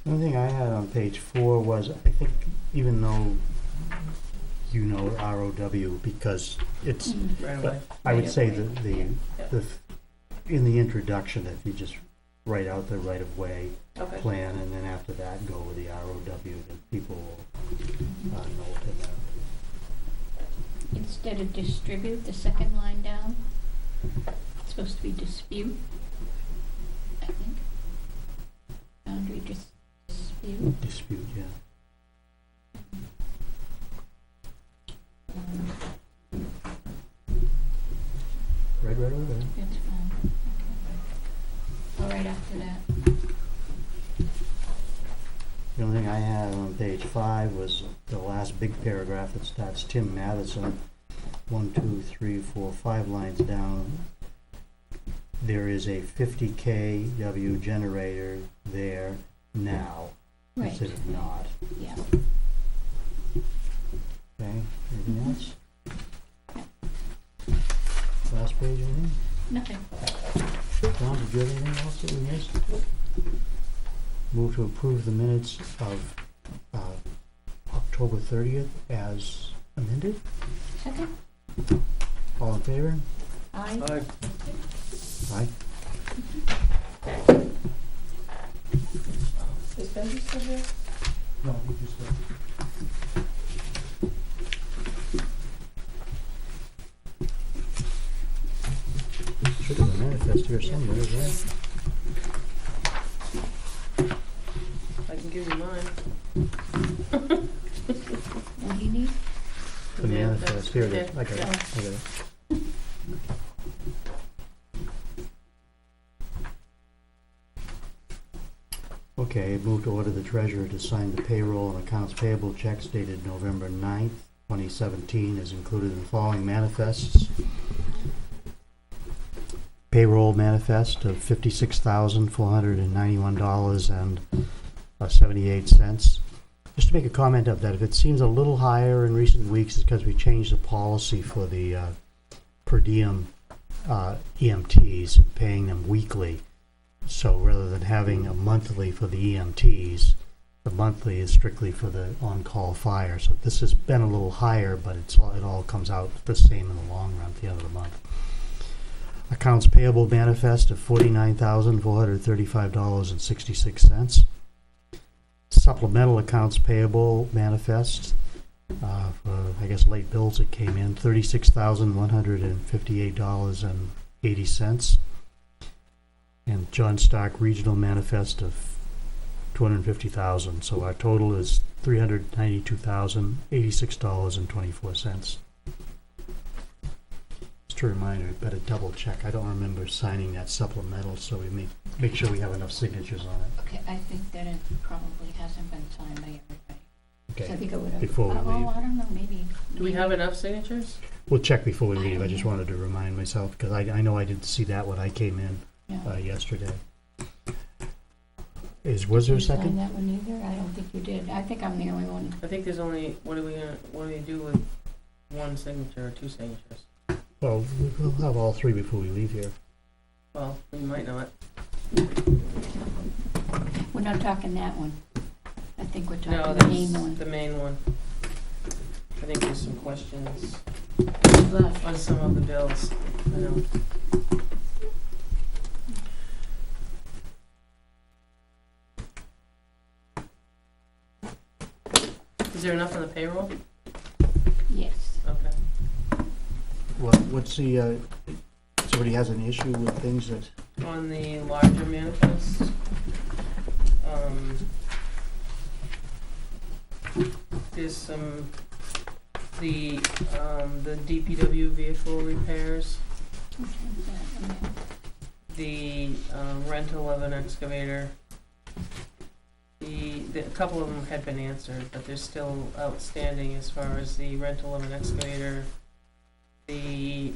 the only thing I had on page 4 was, I think, even though you know ROW, because it's, Right away. but I would Yeah. say Yeah. in the introduction, if you just write out the right-of-way Okay. plan, and then after that, go with the ROW, then people will know what to know. Instead of distribute, the second line down, it's supposed to be dispute, I think. Boundary dispute. Dispute, yeah. Right over there. That's fine, okay. Oh, right after that. The only thing I had on page 5 was the last big paragraph that starts Tim Matheson, 1, 2, 3, 4, 5 lines down. There is a 50 kW generator there now. Right, Instead of not. yeah. Okay, anything else? Last page, anything? Nothing. Tom, did you have anything else that we missed? Move to approve the minutes of October 30th as amended. Second? All in favor? Aye. Aye. Aye. Is Benji still here? No, we just, Should have a manifest here somewhere, right? I can give you mine. What do you need? The manifest, here it is, I got it, Yeah. I got it. Okay, move to order the treasurer to sign the payroll and accounts payable checks dated November 9th, 2017, as included in the following manifests. Payroll manifest of $56,491.78. Just to make a comment of that, if it seems a little higher in recent weeks, it's because we changed the policy for the per diem EMTs, paying them weekly. So rather than having a monthly for the EMTs, the monthly is strictly for the on-call fire. So this has been a little higher, but it all comes out the same in the long run at the end of the month. Accounts payable manifest of $49,435.66. Supplemental accounts payable manifest for, I guess, late bills that came in, $36,158.80. And John Stark Regional manifest of $250,000. So our total is $392,086.24. Just a reminder, better double check. I don't remember signing that supplemental, so we make sure we have enough signatures on it. Okay, I think that it probably hasn't been signed by everybody. So I Okay, think it would have. before we leave. Oh, I don't know, maybe. Do we have enough signatures? We'll check before we leave. I just wanted to remind myself, because I know I didn't see that when I came in Yeah. yesterday. Was there a Did you sign second? that one either? I don't think you did. I think I'm the only one. I think there's only, what do we do with one signature or two signatures? Well, we'll have all three before we leave here. Well, we might not. We're not talking that one. I think we're No, talking the main that's one. the main one. I think there's some questions Left. on some of the bills. I know. Is there enough on the payroll? Yes. Okay. What's the, somebody has an issue with things that, On the larger manifest, there's some, the DPW vehicle repairs, Which one's that? Oh, the rental of an excavator. A couple of them had been answered, but they're still outstanding as far as the rental of an excavator, the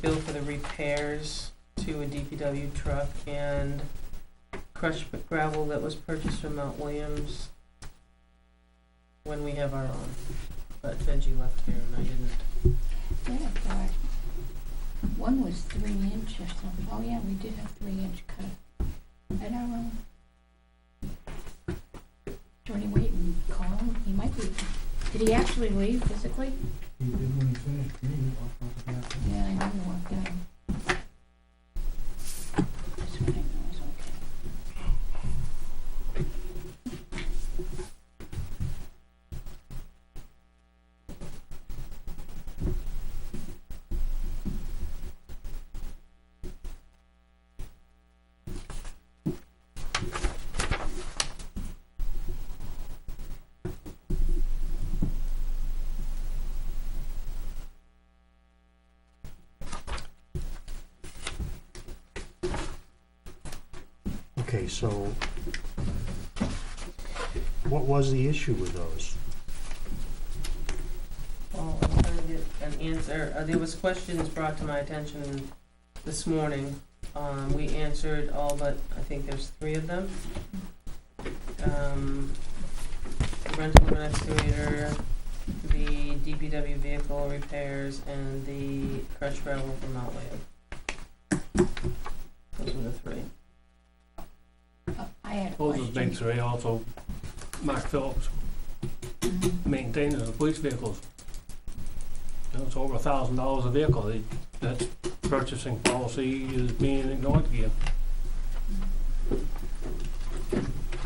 bill for the repairs to a DPW truck, and crushed gravel that was purchased from Mount Williams when we have our own. But Benji left here and I didn't. Yeah, I thought one was 3 inch or something. Oh yeah, we did have 3-inch cut. I don't know. Jordy, wait and call him. He might be. Did he actually leave physically? he did when he finished reading off of that. Yeah, I remember what guy. This one I know is okay. okay, so What was the issue with those? Well, I'm trying to get an answer. There was questions brought to my attention this morning. We answered all but, I think there's 3 of them. The rental of an excavator, the DPW vehicle repairs, and the crushed gravel from outlaying. Those were the 3. I had a Those are the big question. three, also Mark Phillips, Mhm. maintaining the police vehicles. You know, it's over $1,000 a vehicle, that purchasing policy is being ignored again.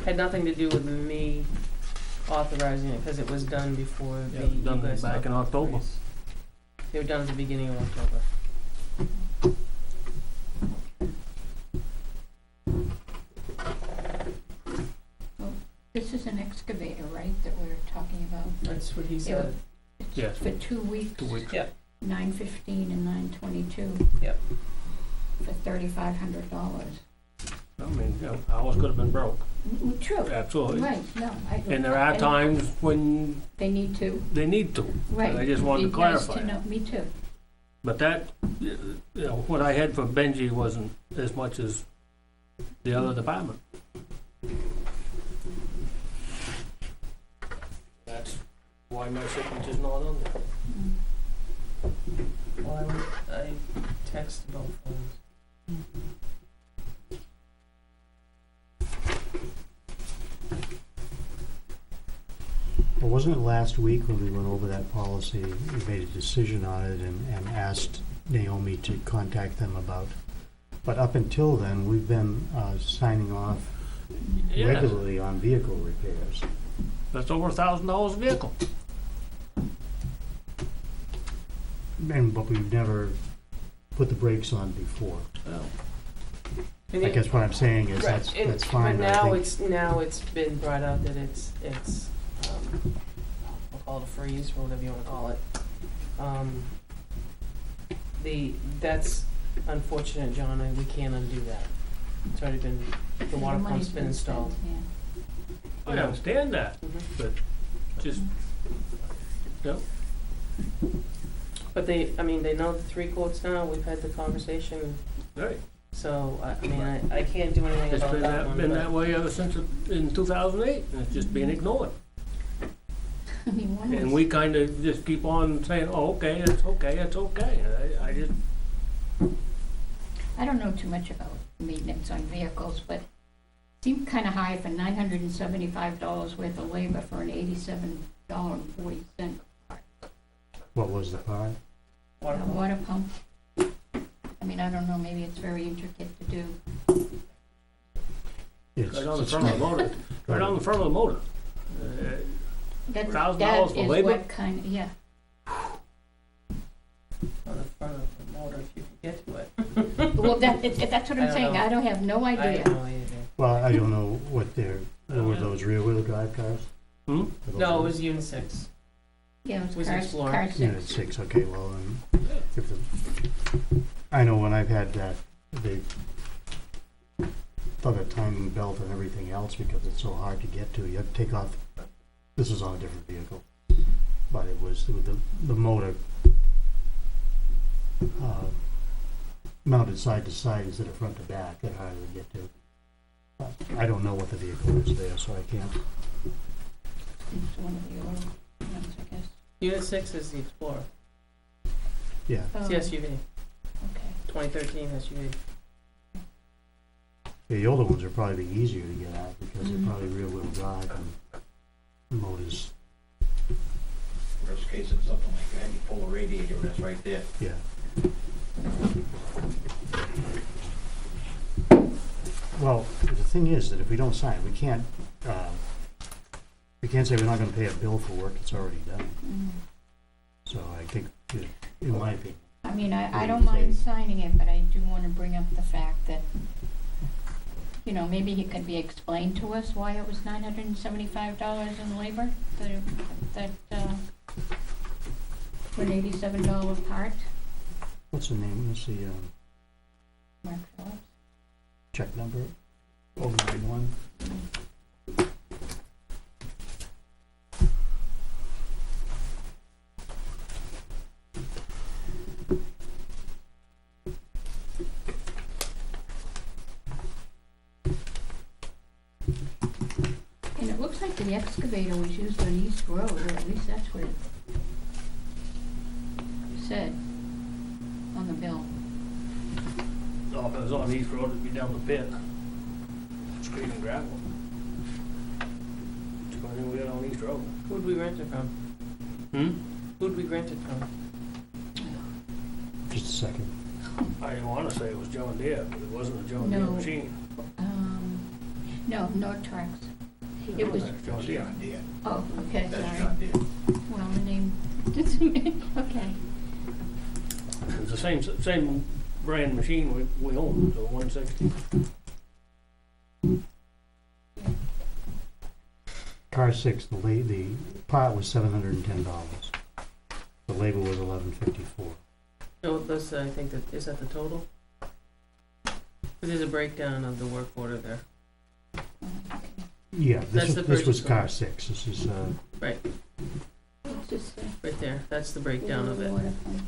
Had nothing to do with me authorizing it, because it was done before Yeah, the. it was done you guys back in stopped the October. freeze. They were done at the beginning of October. This is an excavator, right, that we're talking about? That's what he said. It's Yes. for 2 weeks. 2 weeks. Yep. 9/15 and 9/22. Yep. For $3,500. I mean, you know, ours could have been broke, True, absolutely. right, no, I. And there are times when They need to, they need to, right. I just wanted to Be nice clarify. know. Me too. But that, you know, what I had for Benji wasn't as much as the other department. That's why my signature's not on there. Well, I text both phones. Well, wasn't it last week when we went over that policy, we made a decision on it and asked Naomi to contact them about, but up until then, we've been signing off Yeah, regularly on vehicle repairs. that's over $1,000 a vehicle. But we've never put the brakes on before. And I it- guess what I'm saying is Right, that's fine, but but I think, now it's been brought out that it's, I'll call it a freeze, or whatever you wanna call it. That's unfortunate, John, and we can't undo that. It's already been, the water money's pump's been installed. spent, I understand that, Mhm. but just, no, But they know the 3 quotes now, we've had the conversation, right. so, I can't do anything It's about been that one, been but- that way ever since in 2008, and it's just being ignored. yeah. I mean, one And was, we kind of just keep on saying, oh, okay, it's okay, it's okay. And I just, I don't know too much about maintenance on vehicles, but it seemed kinda high for $975 worth of labor for an $87.40 what was the part? Water pump. water pump. I mean, I don't know, maybe it's very intricate to do. It's right on the it's front of the not- motor, right on the front of the motor. That $1,000 for is labor? what kind, yeah. On the front of the motor, if you can get to it. Well, that's what I I'm don't saying, know. I don't have no I idea. have no idea. Well, I don't know what were those rear-wheel drive cars? Hmm? No, it was Unisix. Yeah, it Was was it car Explorer? Unit 6, okay, well, if I know when I've had that, they done a timing belt and everything else because it's so hard to get to. You have to take off, this is on a different vehicle, but it was the motor mounted side to side instead of front to back, they're harder to get to. But I don't know what the vehicle is there, so I can't. It's one of the old ones, I guess. Unisix is the Explorer. Yeah, It's the SUV, Okay. 2013 SUV. the older ones are probably easier to get at because they're Mhm. probably rear-wheel drive and motors, Worst case, it's something like that, you pull the radiator, and it's right there. yeah. Well, the thing is that if we don't sign, we can't say we're not gonna pay a bill for work that's already done. Mm. So I think, in my opinion, I mean, I What do don't you mind say? signing it, but I do wanna bring up the fact that, you know, maybe it could be explained to us why it was $975 in labor, for an $87 part, what's the name, what's the Mark Phillips. check number? 091. like the excavator was used on East Road, or at least that's what it said on the bill. Oh, if it was on East Road, it'd be down the pit. Scraping gravel. It's going anywhere on East Road. Who'd we rent it from? Who'd we rent it from? Just a second. I didn't wanna say it was John Deere, but it wasn't a John Deere No. machine. No, Nortrax. It was, That's John That's Deere. John Deere. oh, okay, That's sorry. John Deere. Well, the name, okay. It was the same brand machine we own, so 160. Car 6, the part was $710. The labor was $1154. No, that's, I think that, is that the total? There's a breakdown of the work order there. Yeah, That's the this was purchase car order. 6. This is, Right, What's this say? right there, that's the breakdown of it. Water pump.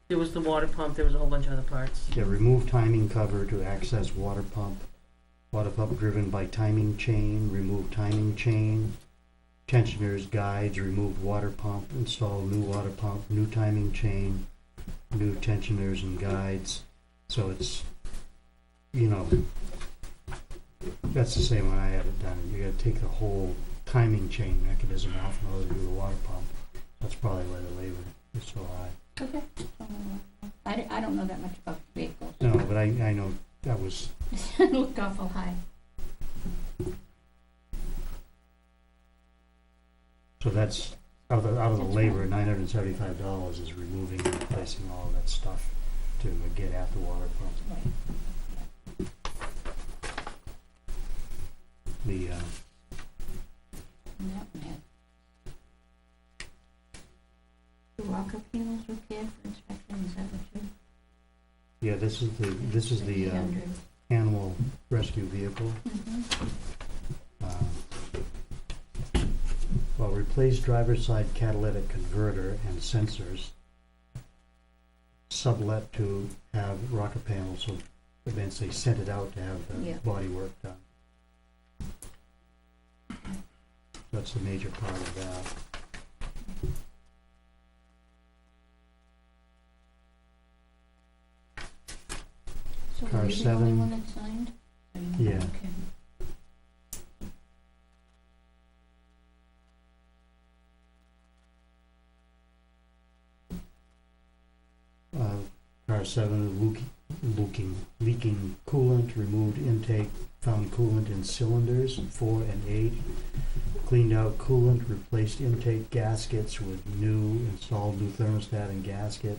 There was the water pump, there was a whole bunch of other parts. yeah, remove timing cover to access water pump driven by timing chain, remove timing chain, tensioners, guides, removed water pump, install new water pump, new timing chain, new tensioners and guides. So it's, you know, that's the same when I had it done. You gotta take the whole timing chain mechanism off in order to do the water pump. That's probably why the labor is so high. Okay. I don't know that much about vehicles. No, but I know that was, It looked awful high. so that's, out of the That's labor, $975 is removing and replacing all of that stuff to get at the water pump. Right. The, And that one had. The rocker panels repaired for inspection, is that what you? yeah, this is the 300. animal rescue vehicle. Mhm. Well, replace driver's side catalytic converter and sensors. Sublet to have rocker panels, so events they sent it out to have the Yeah. body work done. That's the major part of that. So Car were you the only 7. one that signed? Yeah. Okay. Car 7, leaking coolant, removed intake, found coolant in cylinders 4 and 8. Cleaned out coolant, replaced intake gaskets with new, installed new thermostat and gasket,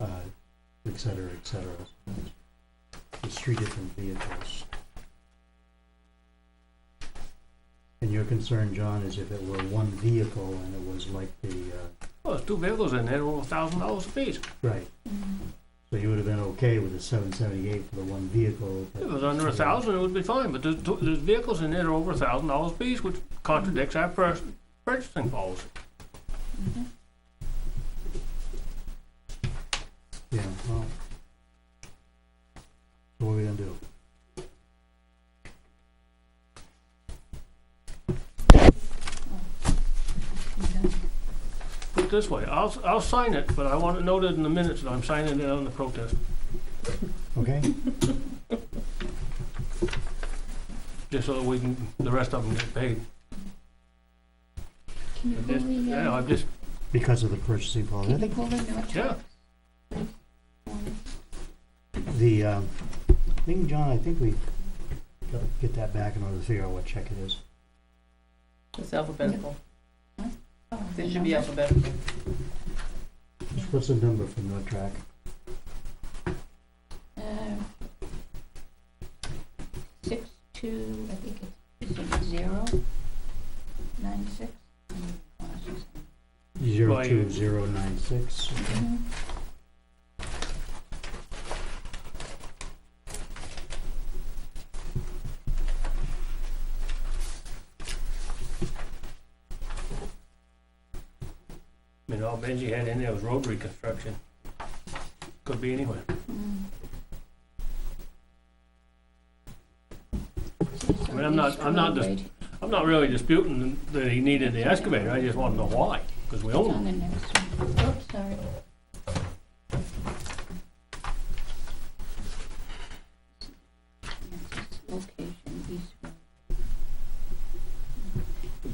et cetera, et cetera. There's 3 different vehicles. And your concern, John, is if it were one vehicle and it was like the, Well, there's 2 vehicles in there, over $1,000 apiece. right, Mhm. so you would have been okay with the 778 for the one vehicle. If it was under 1,000, it would be fine, but there's vehicles in there that are over $1,000 apiece, which contradicts our purchasing policy. Mhm. Yeah, well, so what are we gonna do? Okay. Put it this way, I'll sign it, but I want it noted in the minutes that I'm signing it on the protest, Okay, just so that we can, the rest of them get paid. Can you I pull just- the, Yeah, I just, because of the purchasing policy. I can you think pull the Nortrax? Yeah. the, thing, John, I think we gotta get that back in order to figure out what check it is. It's alphabetical, Oh, they the should be number? alphabetical. What's the number for Nortrack? 62, I think it's 096. 02096. Mhm. I mean, all Benji had in there was road reconstruction. Could be anywhere. Mm. I mean, I'm not I'm not really disputing that he needed the excavator, I just wanna know why, because we It's own on them. the next one. Oops, sorry. Location, East Road.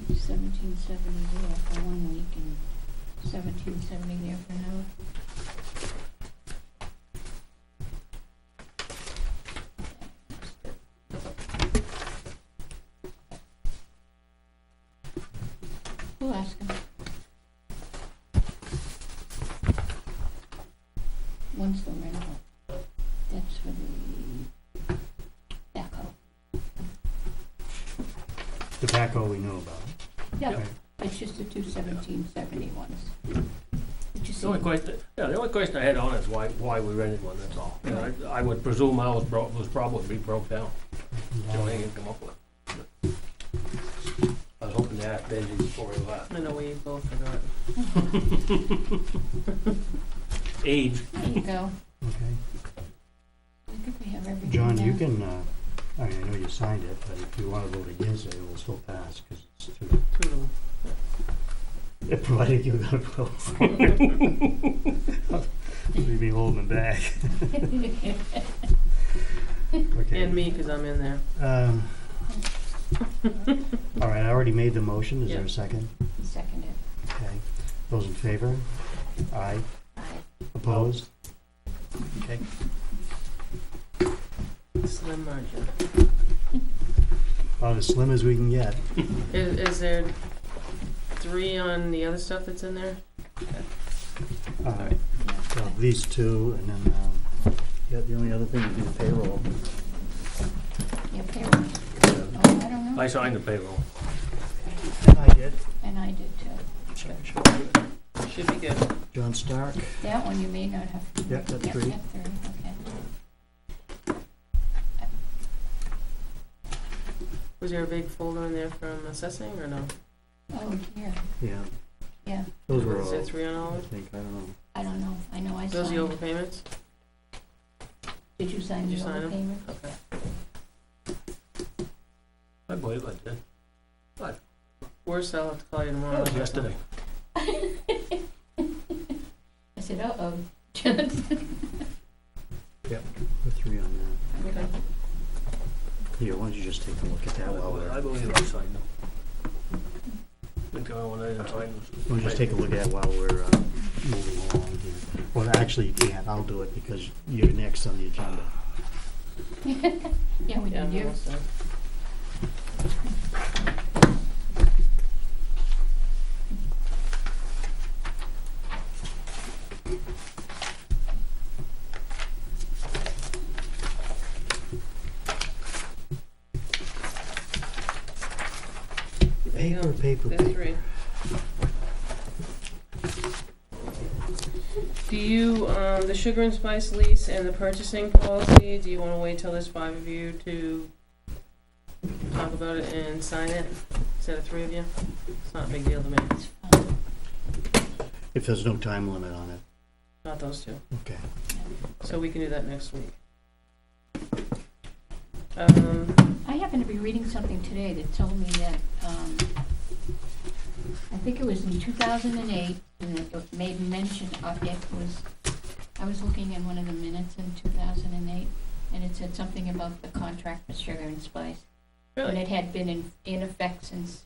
1770 there for 1 week and 1770 there for another. We'll ask him. When's the rental? That's for the backhoe. The backhoe we know about. Yeah, Okay. it's just the 21770 ones. Did you see? The only question I had on is why we rented one, that's all. And I would presume ours was probably broke down, the only thing you can come up with. I was hoping to ask Benji before he left. I know we both forgot. Age. There you go. Okay. I think we have everything. John, you there. can, I mean, I know you signed it, but if you wanna vote against it, it will still pass, because it's two. Two of them. Yeah, provided you got a vote for it. We'd be holding it back. Okay. And me, because I'm in there. All right, I already made the motion. Is there Yeah. a second? Second it. Okay. Those in favor? Aye. Aye. Opposed? Okay. Slim margin. About as slim as we can get. Is there 3 on the other stuff that's in there? Alright, so these two, and then, yeah, the only other thing would be the payroll. Yeah, payroll. Oh, I don't know. I signed the payroll. And I did. And I did too. Should be good. John Stark. That one you may not have to. Yep, that's Yep, three. yep, okay. Was there a big folder in there from assessing or no? Oh, here, Yeah, yeah, those were Is there all, 3 on all I of them? think, I don't know. I don't know, I know I Those are signed the it. overpayments? Did you sign Did the you sign 'em? overpayment? Okay. I believe I did. Worse, I'll have to call you tomorrow. That was yesterday. I said, uh-oh. The three on that. Okay. Here, why don't you just take a look at that while we're, I believe I signed them. I think the only one I didn't sign why don't you just take a look at it while we're, moving along here. Well, actually, you can't, I'll do it because you're next on the agenda. Yeah, we Yeah, did I'm you. almost done. Paper, paper, There's paper. 3. Do you, the sugar and spice lease and the purchasing policy, do you wanna wait till there's 5 of you to talk about it and sign it, instead of 3 of you? It's not a big deal to me, If there's no time limit on it, not those 2, okay. so we can do that next week. I happened to be reading something today that told me that, I think it was in 2008, and it made mention of it was, I was looking in one of the minutes in 2008, and it said something about the contract with Sugar and Spice. And Really? it had been in effect since,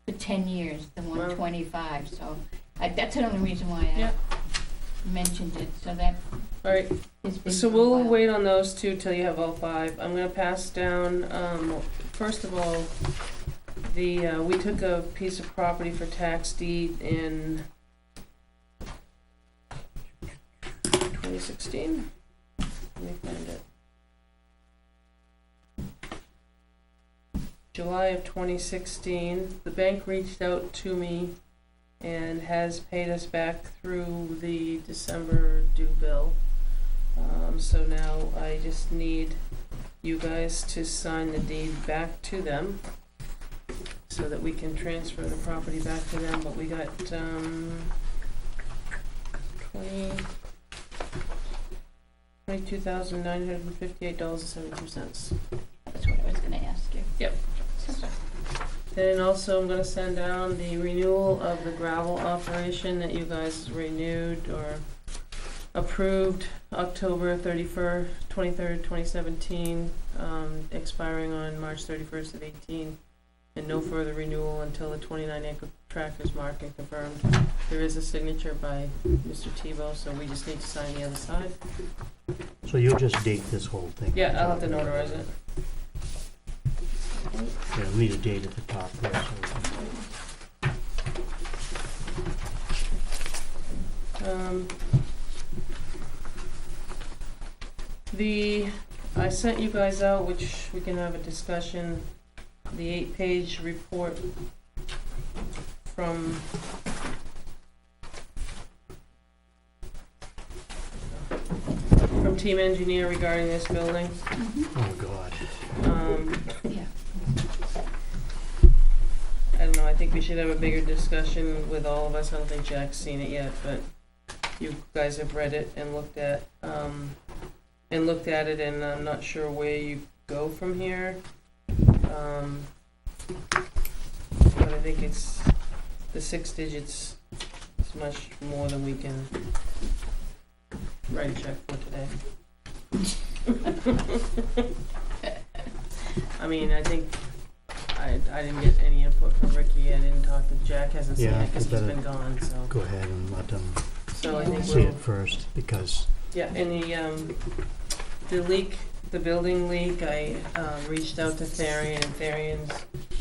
for 10 years, the Wow. 125, so that's the only reason why I Yeah. mentioned it, so that Alright, has been so for a we'll while. wait on those 2 till you have all 5. I'm gonna pass down, first of all, we took a piece of property for tax deed in 2016. Let me find it. July of 2016, the bank reached out to me and has paid us back through the December due bill. So now I just need you guys to sign the deed back to them so that we can transfer the property back to them, but we got, $22,958.72. That's what I was gonna ask you. Yep. And also, I'm gonna send down the renewal of the gravel operation that you guys renewed or approved October 23rd, 2017, expiring on March 31st of 18, and no further renewal until the 29-acre tract is marked and confirmed. There is a signature by Mr. Tebow, so we just need to sign the other side. So you'll just date this whole thing? Yeah, I'll have to notarize it. Yeah, we need a date at the top there, so. I sent you guys out, which we can have a discussion, the 8-page report from Team Engineer regarding this building. Oh, God. Yeah. I don't know, I think we should have a bigger discussion with all of us. I don't think Jack's seen it yet, but you guys have read it and looked at it, and I'm not sure where you go from here. But I think it's, the 6 digits is much more than we can write a check for today. I mean, I think, I didn't get any input from Ricky, I didn't talk to Jack, hasn't seen Yeah, it, cause he's better been gone, so. Go ahead and let them So I think see we'll, it first, because, yeah, and the leak, the building leak, I, reached out to Therian, and Therian's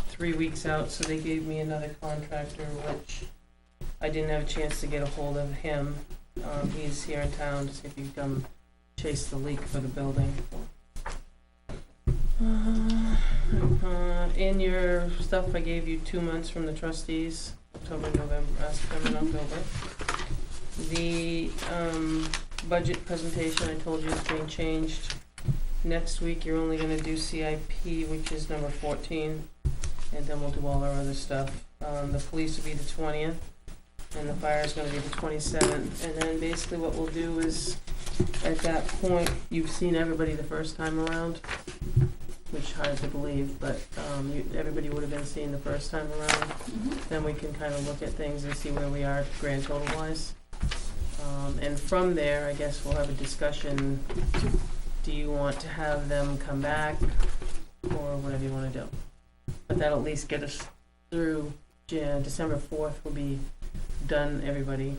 3 weeks out, so they gave me another contractor, which I didn't have a chance to get a hold of him. He's here in town to see if he can come chase the leak for the building. In your stuff, I gave you 2 months from the trustees, October, November, September, and October. The budget presentation, I told you, is being changed. Next week, you're only gonna do CIP, which is number 14, and then we'll do all our other stuff. The police will be the 20th, and the fire is gonna be the 27th. And then basically what we'll do is, at that point, you've seen everybody the first time around, which hard to believe, but everybody would have been seen the first time around. Then we can kind of look at things and see where we are grand total wise. And from there, I guess we'll have a discussion. Do you want to have them come back, or whatever you want to do? But that'll at least get us through December 4th will be done, everybody.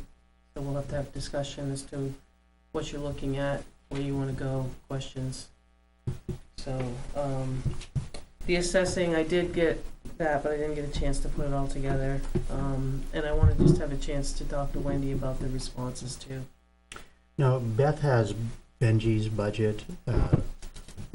So we'll have to have discussion as to what you're looking at, where you want to go, questions. So, the assessing, I did get that, but I didn't get a chance to put it all together. And I want to just have a chance to talk to Wendy about the responses too. now, Beth has Benji's budget,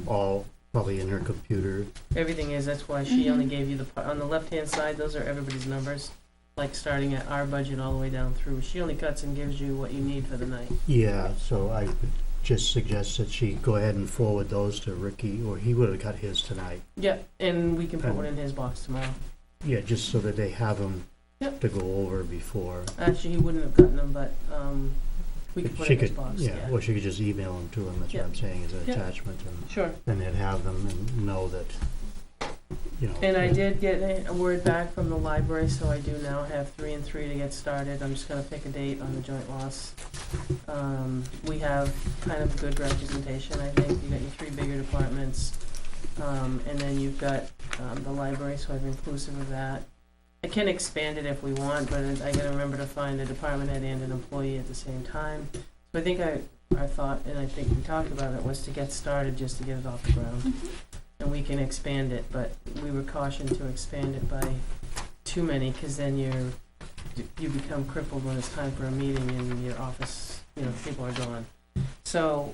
all probably in her computer. Everything is, that's why she only gave you on the left-hand side, those are everybody's numbers, like starting at our budget all the way down through. She only cuts and gives you what you need for the night. Yeah, so I would just suggest that she go ahead and forward those to Ricky, or he would have got his tonight. Yeah, and we can put one in his box tomorrow. Yeah, just so that they have them Yep. to go over before. Actually, he wouldn't have gotten them, but, we could put She it in his could, box, yeah, or she could just email them to him, that's what Yeah. I'm saying, as an Yeah. attachment, and Sure. then they'd have them and know that, you know. And I did get a word back from the library, so I do now have 3 and 3 to get started. I'm just gonna pick a date on the joint loss. We have kind of a good representation, I think. You got your 3 bigger departments, and then you've got, the library, so I'm inclusive of that. I can expand it if we want, but I gotta remember to find a department head and an employee at the same time. So I think our thought, and I think we talked about it, was to get started just to get it off the ground. And we can expand it, but we were cautioned to expand it by too many, cause then you become crippled when it's time for a meeting in your office, people are gone. So,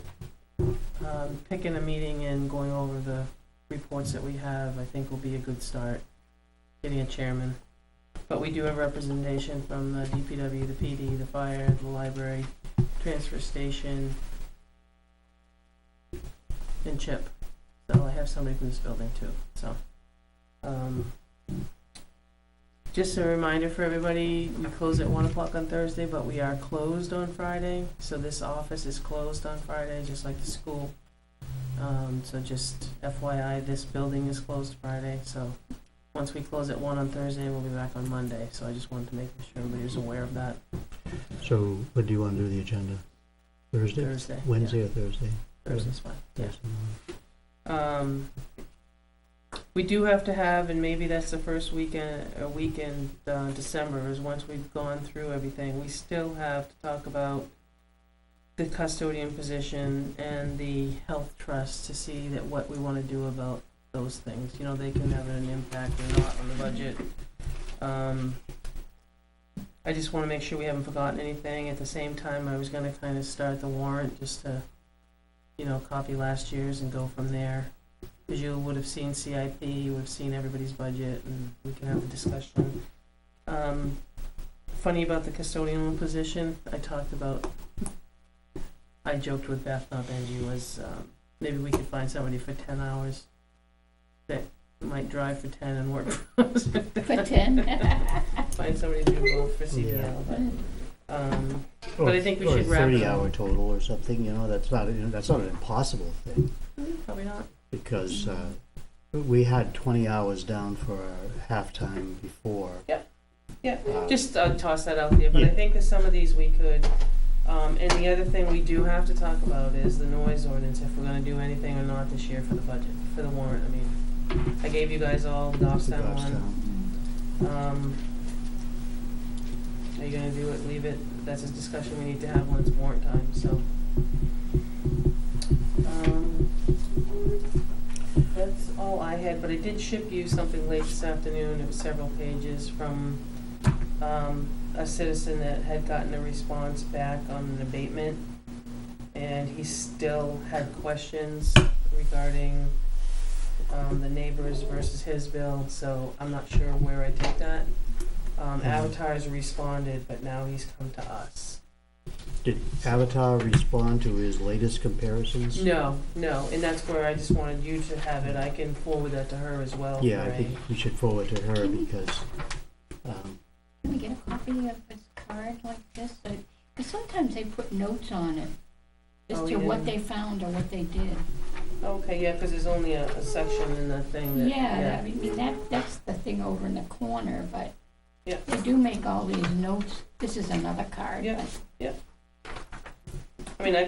picking a meeting and going over the reports that we have, I think will be a good start, getting a chairman. But we do have representation from the DPW, the PD, the fire, the library, transfer station, and CHIP. So I have somebody from this building too, so. Just a reminder for everybody, we close at 1 o'clock on Thursday, but we are closed on Friday. So this office is closed on Friday, just like the school. So just FYI, this building is closed Friday, so once we close at 1 on Thursday, we'll be back on Monday, so I just wanted to make sure everybody was aware of that. So, what do you want to do the agenda? Thursday? Thursday. Wednesday yeah. or Thursday? Thursday's fine, yeah. Thursday. We do have to have, and maybe that's the first weekend December, is once we've gone through everything, we still have to talk about the custodian position and the health trust to see that what we wanna do about those things. You know, they can have an impact or not on the budget. I just wanna make sure we haven't forgotten anything. At the same time, I was gonna kinda start the warrant just to, you know, copy last year's and go from there. Cause you would have seen CIP, you would have seen everybody's budget, and we can have a discussion. Funny about the custodial position, I joked with Beth, not Benji, was, maybe we could find somebody for 10 hours that might drive for 10 and work for us. For 10? Find somebody to do both for CDL, but I think we should wrap Or a it 30-hour up. total or something, that's not an impossible thing, Probably not. because, we had 20 hours down for our halftime before. Yeah, Uh, just toss that out there, but I yeah. think that some of these we could, and the other thing we do have to talk about is the noise ordinance, if we're gonna do anything or not this year for the budget, for the warrant. I mean, I gave you guys all the Goffstown one. Are you gonna do it, leave it? That's a discussion we need to have when it's warrant time, so. That's all I had, but I did ship you something late this afternoon. It was several pages from a citizen that had gotten a response back on an abatement, and he still had questions regarding the neighbors versus his bill, so I'm not sure where I take that. Avatar's responded, but now he's come to us. Did Avatar respond to his latest comparisons? No, and that's where I just wanted you to have it. I can forward that to her as well. Yeah, I Ray. think we should forward to her because, Can we get a copy of this card like this? Because sometimes they put notes on it as Oh, to yeah. what they found or what they did. Okay, yeah, because there's only a section in the thing that, Yeah, I mean, that's the thing over in the corner, but Yeah. they do make all these notes. This is another card. Yeah. I mean, I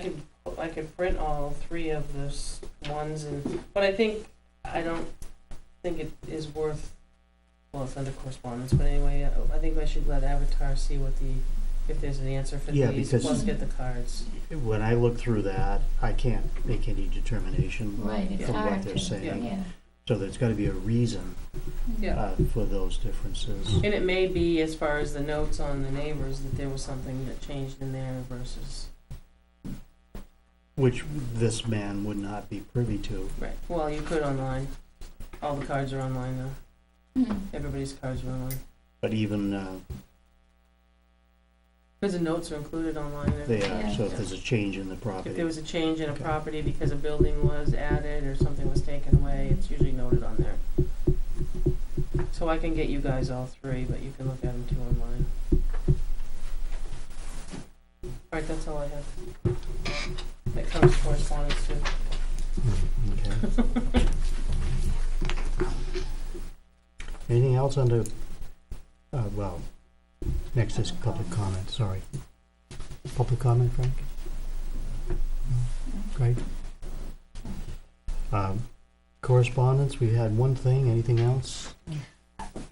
could print all 3 of those ones, but I don't think it is worth, well, it's under correspondence, but anyway, I think I should let Avatar see if there's an answer for Yeah, these, because- plus get the cards. when I look through that, I can't make any determination Right, it's from hard what they're to, saying. yeah. So there's gotta be a reason, Yeah. for those differences. And it may be, as far as the notes on the neighbors, that there was something that changed in there versus, Which this man would not be privy to. right, well, you could online. All the cards are online now. Hmm. Everybody's cards are online. But even, Because the notes are included online and they everything. are, so if there's a change in the If property. there was a change in a Okay. property because a building was added or something was taken away, it's usually noted on there. So I can get you guys all 3, but you can look at them too online. Alright, that's all I have. That covers correspondence too. Okay. Anything else under, next is public comment, sorry. Public comment, Frank? Great. Correspondence, we had one thing, anything else?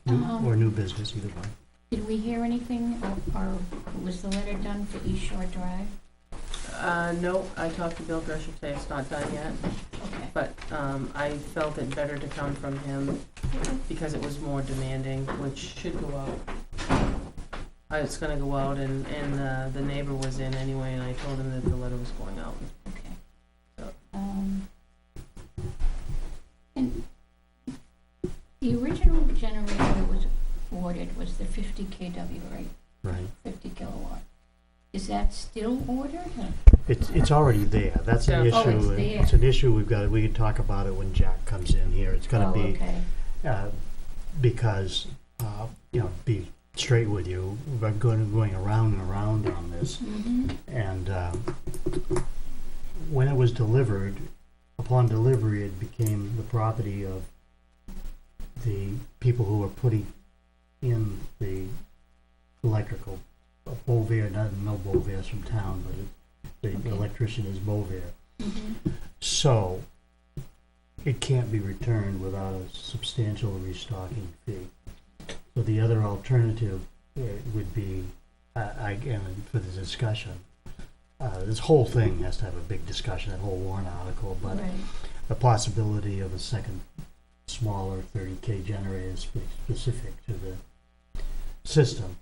Or new business, either one. Did we hear anything, or was the letter done for East Shore Drive? No, I talked to Bill Drescher today, it's not done yet, Okay. but, I felt it better to come from him because it was more demanding, which should go out. It's gonna go out and the neighbor was in anyway, and I told him that the letter was going out. Okay. And the original generator that was ordered was the 50 kW, right? Right. 50 kilowatt. Is that still ordered? Or? It's already there, that's an Yeah. Oh, it's issue, there. it's an issue we can talk about it when Jack comes in here, it's gonna Oh, be, okay. because, be straight with you, we're going around and around on this. Mm-hmm. And when it was delivered, upon delivery, it became the property of the people who are putting in the electrical, Weare, no Weare's from town, but the Okay. electrician is Weare. Mhm. So it can't be returned without a substantial restocking fee. So the other alternative would be, again, for the discussion, this whole thing has to have a big discussion, that whole warrant article, but Right. the possibility of a second smaller 30K generator specific to the system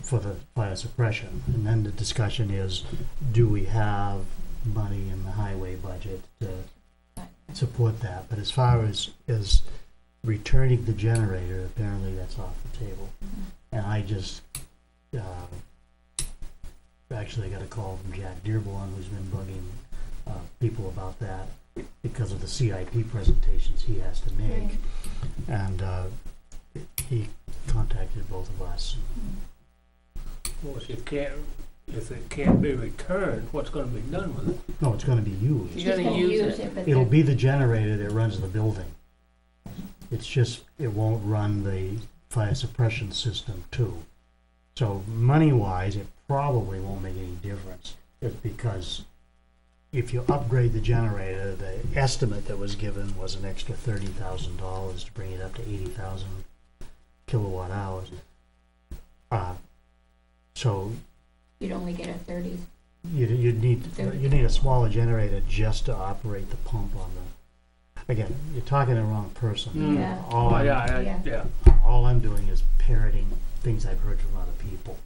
for the fire suppression. And then the discussion is, do we have money in the highway budget to support that? But as far as returning the generator, apparently that's off the table. And I just, actually got a call from Jack Dearborn, who's been bugging people about that because of the CIP presentations he has to make. Right. And he contacted both of us. Well, if it can't be returned, what's gonna be done with it? No, it's gonna be used. You gotta use it. but It'll then- be the generator that runs the building. It's just, it won't run the fire suppression system too. So money-wise, it probably won't make any difference. It's because if you upgrade the generator, the estimate that was given was an extra $30,000 to bring it up to 80,000 kilowatt hours. So You'd only get a 30. you'd need a smaller generator just to operate the pump on the, again, you're talking to the wrong person. Mm. Yeah. All Oh, I'm- yeah. all I'm doing is parroting things I've heard from other people.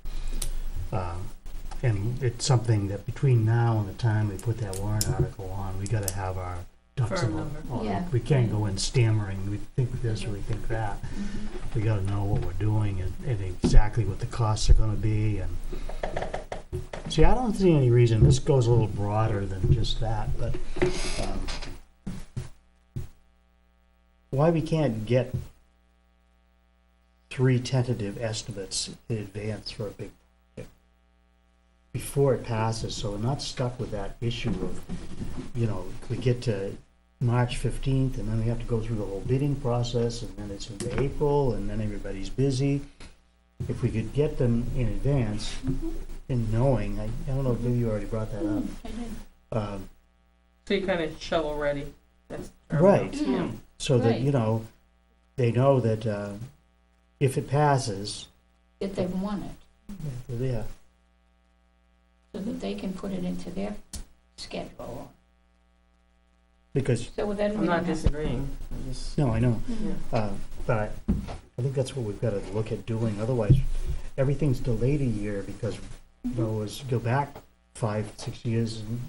And it's something that between now and the time we put that warrant article on, we gotta have our ducks in Firm a number. row. Yeah. We can't go in stammering, we think this or we think that. Mhm. We gotta know what we're doing and exactly what the costs are gonna be and, see, I don't see any reason, this goes a little broader than just that, but, why we can't get 3 tentative estimates in advance for a big project before it passes, so we're not stuck with that issue of, we get to March 15th, and then we have to go through the whole bidding process, and then it's into April, and then everybody's busy. If we could get them in advance, and knowing, I don't know if maybe you already brought that up. I did. So you kind of shovel ready. That's the term. Right. Yeah. So that, Right. they know that if it passes, If they want it, yeah, so that they can put it into their schedule. because, So then I'm we not don't have. disagreeing. I just, no, I know. yeah. But I think that's what we've got to look at doing, otherwise everything's delayed a year because, go back 5-6 years and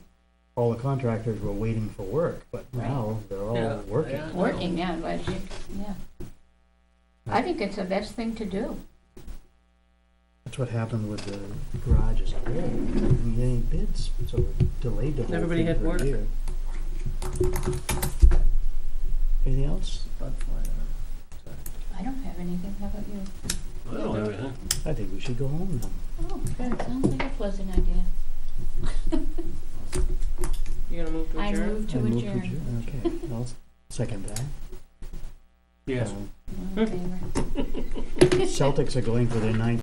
all the contractors were waiting for work, but now they're all Yeah, working. yeah. Working, yeah, but yeah. I think it's the best thing to do. That's what happened with the garages. We didn't get any bids, so it delayed the whole Everybody thing had for work. a year. Anything else? I don't have anything, how about you? I don't have anything. I think we should go home now. Oh, that sounds like a pleasant idea. You gonna move to I adjourn? move to I move adjourn. Okay, I'll second that. Yes. Um, All in favor? Celtics are going for their 9th